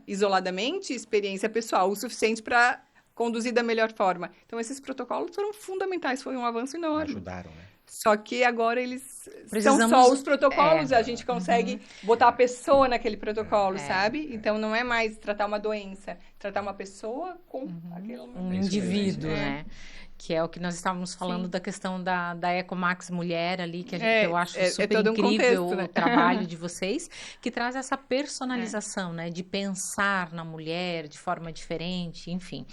isoladamente, experiência pessoal o suficiente para conduzir da melhor forma. Então, esses protocolos foram fundamentais, foi um avanço enorme. Ajudaram, né? Só que agora eles Precisamos- são só os protocolos, a gente consegue botar a pessoa naquele protocolo, sabe? Então, não é mais tratar uma doença, tratar uma pessoa com aquele... Um É isso indivíduo, mesmo. né? Que é o que nós estávamos falando Sim. da questão da Ecomax Mulher ali, que, É, que eu acho é super todo um incrível contexto, né? o trabalho de vocês, que traz essa personalização, né? De pensar na mulher de forma diferente, enfim.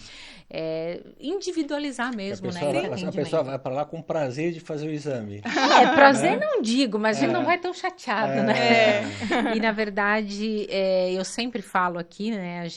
Individualizar mesmo, né? o A atendimento. pessoa vai para lá com prazer de fazer o exame. Prazer não digo, mas a gente não vai tão chateado, né? É. E, na verdade, eu sempre falo aqui, né,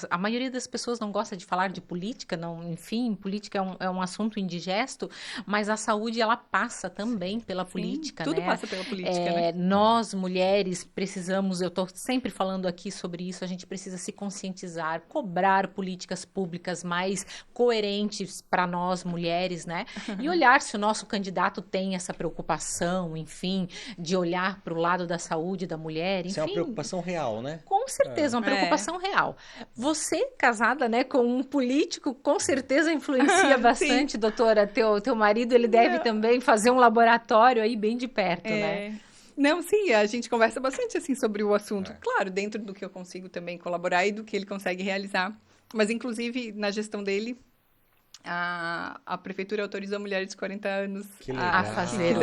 a maioria das pessoas não gosta de falar de política, não, enfim, política é um assunto indigesto, mas a saúde, ela passa também pela política, Tudo né? passa pela política, né? Nós, mulheres, precisamos, eu estou sempre falando aqui sobre isso, a gente precisa se conscientizar, cobrar políticas públicas mais coerentes para nós, mulheres, né? E olhar se o nosso candidato tem essa preocupação, enfim, de olhar para o lado da saúde da mulher, Isso é uma enfim. preocupação real, né? Com certeza, uma preocupação real. Você, casada, né, com um político, com certeza influencia bastante, doutora. Teu marido, ele deve também fazer um laboratório aí bem de perto, né? Não, sim, a gente conversa bastante, assim, sobre o assunto. Claro, dentro do que eu consigo também colaborar e do que ele consegue realizar. Mas, inclusive, na gestão dele, a prefeitura autorizou mulheres de 40 anos a fazer,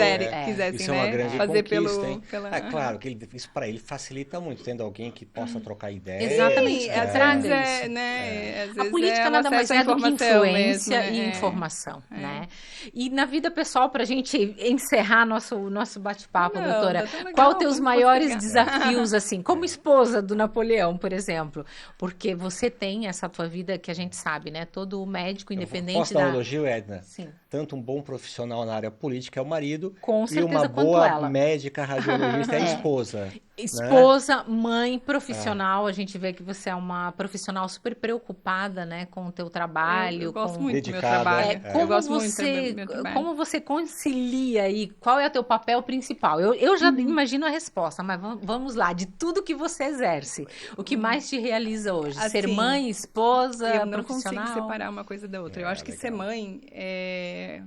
quisessem, isso é uma grande fazer conquista, hein? pela... Claro que isso para ele facilita muito, tendo alguém que possa trocar ideias. Exatamente, Sim, que às traga vezes isso. Né? Às A vezes política o nada mais acesso à é do que informação influência mesmo, e informação, né? E na vida pessoal, para a gente encerrar nosso bate-papo, doutora, tá tão legal, qual teus vamos maiores postergar. desafios, assim, como esposa do Napoleão, por exemplo? Porque você tem essa tua vida que a gente sabe, né? Todo médico, independente Posso dar um elogio, Edna? Sim. Tanto um bom profissional na área política é o marido, Com e certeza, uma quanto boa ela. médica radiologista é a esposa. Esposa, mãe, profissional, a gente vê que você é uma profissional super preocupada, né, com o teu trabalho. Eu gosto com... muito do meu Dedicada, trabalho. Como Eu gosto muito você, do meu trabalho. como você concilia aí? Qual é o teu papel principal? Eu já imagino a resposta, mas vamos lá. De tudo que você exerce, o que mais te realiza hoje? Ser Assim, mãe, esposa, Eu não profissional? consigo separar uma coisa da outra. Eu acho que ser mãe é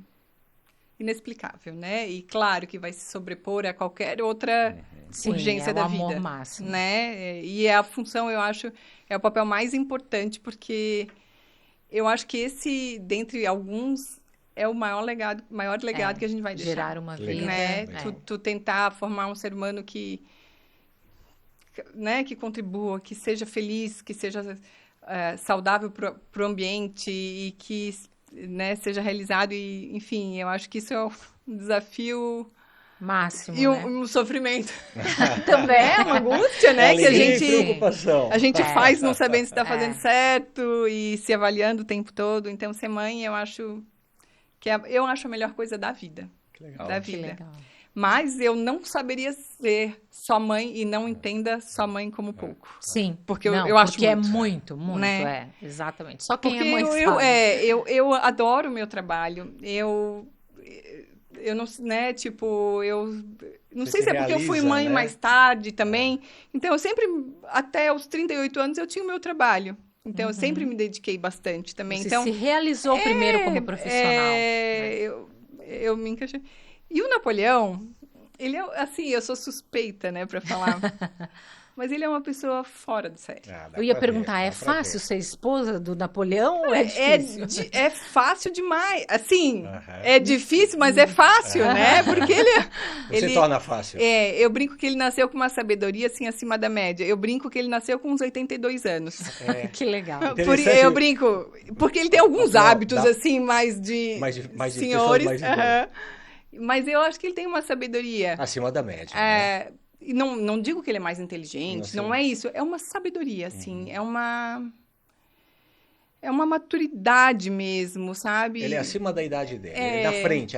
inexplicável, né? E claro que vai se sobrepor a qualquer outra urgência da vida. É o amor máximo. Né? E a função, eu acho, é o papel mais importante, porque eu acho que esse, dentre alguns, é o maior legado que a gente vai deixar. Gerar uma vida. Né? Tu tentar formar um ser humano que contribua, que seja feliz, que seja saudável para o ambiente e que, né, seja realizado. E, enfim, eu acho que isso é um desafio máximo, e né? um sofrimento. Também É uma angústia, né? Que a gente faz não sabendo se está fazendo certo e se avaliando o tempo todo. Então, ser mãe, eu acho eu acho a melhor coisa da vida. Que legal. Da vida. Que legal. Mas eu não saberia ser só mãe e não entenda só mãe como pouco. Sim. Porque eu acho porque muito. é muito, Né? exatamente. Só quem Porque é mãe sabe. eu adoro o meu trabalho. Eu não, né, tipo, eu não sei se é porque eu fui mãe mais tarde também. Então, eu sempre, até os 38 anos, eu tinha o meu trabalho. Então, eu sempre me dediquei bastante também. Você então, se realizou primeiro como profissional. Eu me encaixei. E o Napoleão, ele é, assim, eu sou suspeita, né, pra falar. Mas ele é uma pessoa fora do sério. Eu ia perguntar, é fácil ser esposa do Napoleão ou é difícil? É fácil demais. Assim, é difícil, mas é fácil, né? Porque ele torna fácil. Eu brinco que ele nasceu com uma sabedoria, assim, acima da média. Eu brinco que ele nasceu com uns 82 anos. Que legal. Eu brinco, porque ele tem alguns hábitos, assim, mais de senhores. Mas eu acho que ele tem uma sabedoria. Acima da média. Né? E não digo que ele é mais inteligente, não é isso. É uma sabedoria, assim. É uma maturidade mesmo, sabe? Ele é acima da idade dele. Ele é na frente.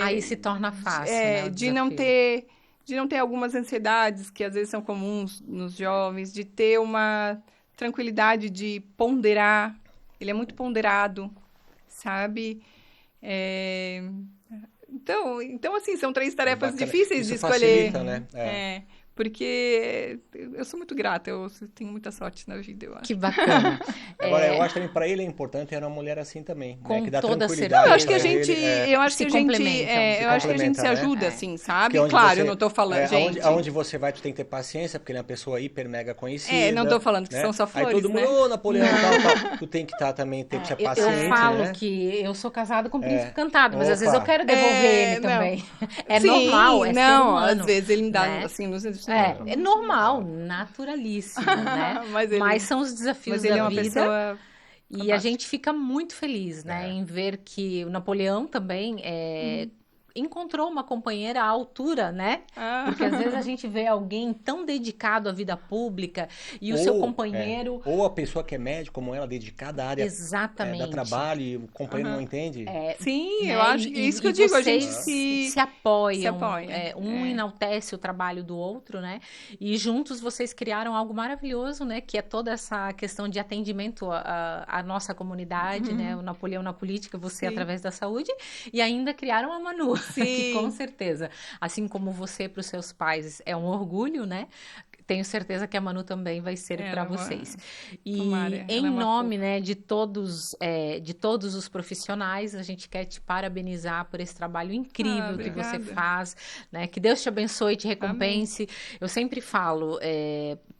Aí se torna fácil, né? De não ter algumas ansiedades que às vezes são comuns nos jovens, de ter uma tranquilidade de ponderar. Ele é muito ponderado, sabe? Então, assim, são 3 tarefas difíceis de escolher. Facilita, né? Porque eu sou muito grata, eu tenho muita sorte na vida, eu acho. Que bacana. Agora, eu acho também para ele é importante ter uma mulher assim também, Com né? Que dá toda tranquilidade. Eu acho que a pra gente, ele, eu acho se que a gente, complementam. eu acho que a gente se complementa, né? ajuda, assim, sabe? onde Claro, você- eu não tô falando, gente. Aonde você vai, tu tem que ter paciência, porque ele é uma pessoa hiper mega conhecida. Não tô falando que né? são só Aí flores, todo mundo, né? ô, Napoleão, tal. Tu tem que estar também, tem que ser Eu paciente, falo né? que eu sou casada com um príncipe encantado, mas às Opa. vezes eu quero devolver ele não. também. É Sim, normal, é ser não, humano. às vezes ele me dá, né? assim, nos É normal, naturalíssimo, né? Mas são os desafios Mas ele é da uma vida. pessoa E a fantástica. gente fica muito feliz, né, em ver que o Napoleão também encontrou uma companheira à altura, né? Porque às vezes a gente vê alguém tão dedicado à vida pública e o seu companheiro... Ou a pessoa que é médico, como ela, dedicada à área Exatamente. da trabalho, e o companheiro não entende. Sim, né? eu acho que é isso que eu digo, a gente se apoiam, apoia. um enaltece o trabalho do outro, né? E juntos vocês criaram algo maravilhoso, né? Que é toda essa questão de atendimento à nossa comunidade, né? O Napoleão na política, você através da saúde, e ainda criaram a Manu, que com certeza, assim como você para os seus pais é um orgulho, né? Tenho certeza que a Manu também vai ser para vocês. E em nome, né, de todos os profissionais, a gente quer te parabenizar por esse trabalho incrível que você faz, né? Que Deus te abençoe e te recompense. Amém. Eu sempre falo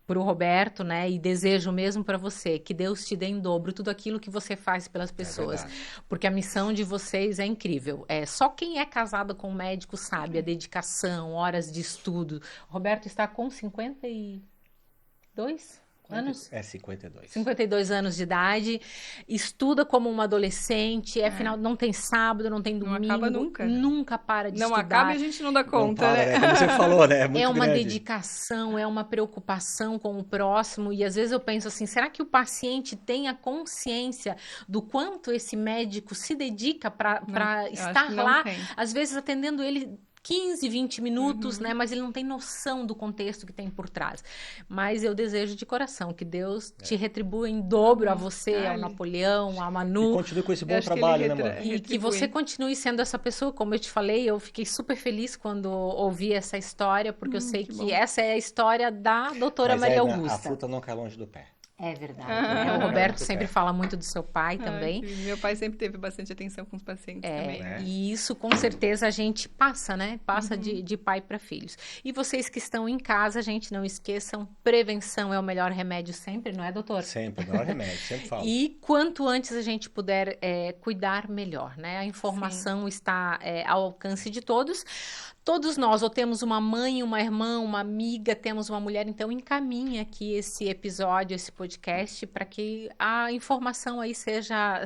para o Roberto, né, e desejo mesmo para você, que Deus te dê em dobro tudo aquilo que você faz pelas pessoas, porque a missão de vocês é incrível. Só quem é casado com um médico sabe a dedicação, horas de estudo. O Roberto está com 52 anos? 52. 52 anos de idade, estuda como uma adolescente, final, não tem sábado, não tem domingo. Não acaba nunca. Nunca para de estudar. Não acaba e a gente não dá conta, não para, né? Como você falou, né? É muito uma grande. dedicação, é uma preocupação com o próximo, e às vezes eu penso assim, será que o paciente tem a consciência do quanto esse médico se dedica para estar lá, às vezes atendendo ele 15, 20 minutos, né? Mas ele não tem noção do contexto que tem por trás. Mas eu desejo de coração que Deus te retribua em dobro a você, ao Napoleão, a Manu. E continue com esse bom trabalho, né, mano? E que você continue sendo essa pessoa, como eu te falei, eu fiquei super feliz quando ouvi essa história, porque eu sei que essa é a história da doutora Maria Augusta. A fruta não cai longe do pé. É verdade. O Roberto sempre fala muito do seu pai também. Meu pai sempre teve bastante atenção com os pacientes também. E isso, com certeza, a gente passa, né? Passa de pai para filhos. E vocês que estão em casa, gente, não esqueçam, prevenção é o melhor remédio sempre, não é, doutor? Sempre, o melhor remédio, sempre falo. E quanto antes a gente puder cuidar, melhor, né? A informação está ao alcance de todos. Todos nós, ou temos uma mãe, uma irmã, uma amiga, temos uma mulher, então encaminhe aqui esse episódio, esse podcast, para que a informação aí seja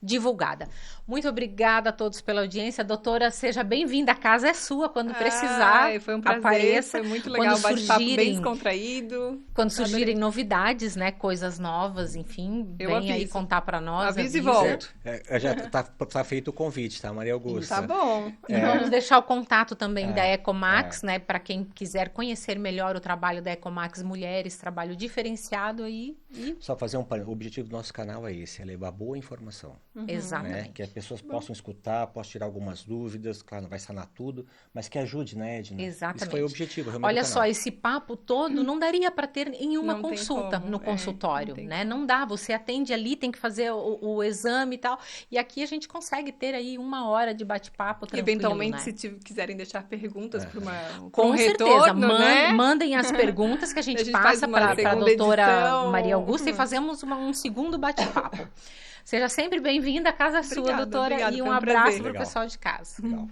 divulgada. Muito obrigada a todos pela audiência. Doutora, seja bem-vinda. A casa é sua quando precisar. Foi um prazer, apareça. Foi muito legal, o bate-papo bem descontraído. Quando surgirem novidades, né, coisas novas, enfim, vem aí contar para nós. Avisa e volto. Já tá feito o convite, tá, Maria Augusta? Tá bom. E vamos deixar o contato também da Ecomax, né, para quem quiser conhecer melhor o trabalho da Ecomax Mulheres, trabalho diferenciado aí. Só fazer o objetivo do nosso canal é esse, é levar boa informação. Exatamente. Né? Que as pessoas possam escutar, possam tirar algumas dúvidas, claro, não vai sanar tudo, mas que ajude, né, Edna? Exatamente. Isso foi o objetivo, realmente. Olha só, esse papo todo não daria para ter em uma Não consulta, como, no consultório, não né? Não dá, você atende ali, tem que fazer o exame e tal, e aqui a gente consegue ter aí 1 hora de bate-papo tranquilo, eventualmente, né? se quiserem deixar perguntas para Com certeza, retorno, né? mandem as perguntas que a gente passa para a doutora edição. Maria Augusta e fazemos um segundo bate-papo. Seja sempre bem-vinda, a casa é sua, doutora, e um abraço para o pessoal de casa. Legal.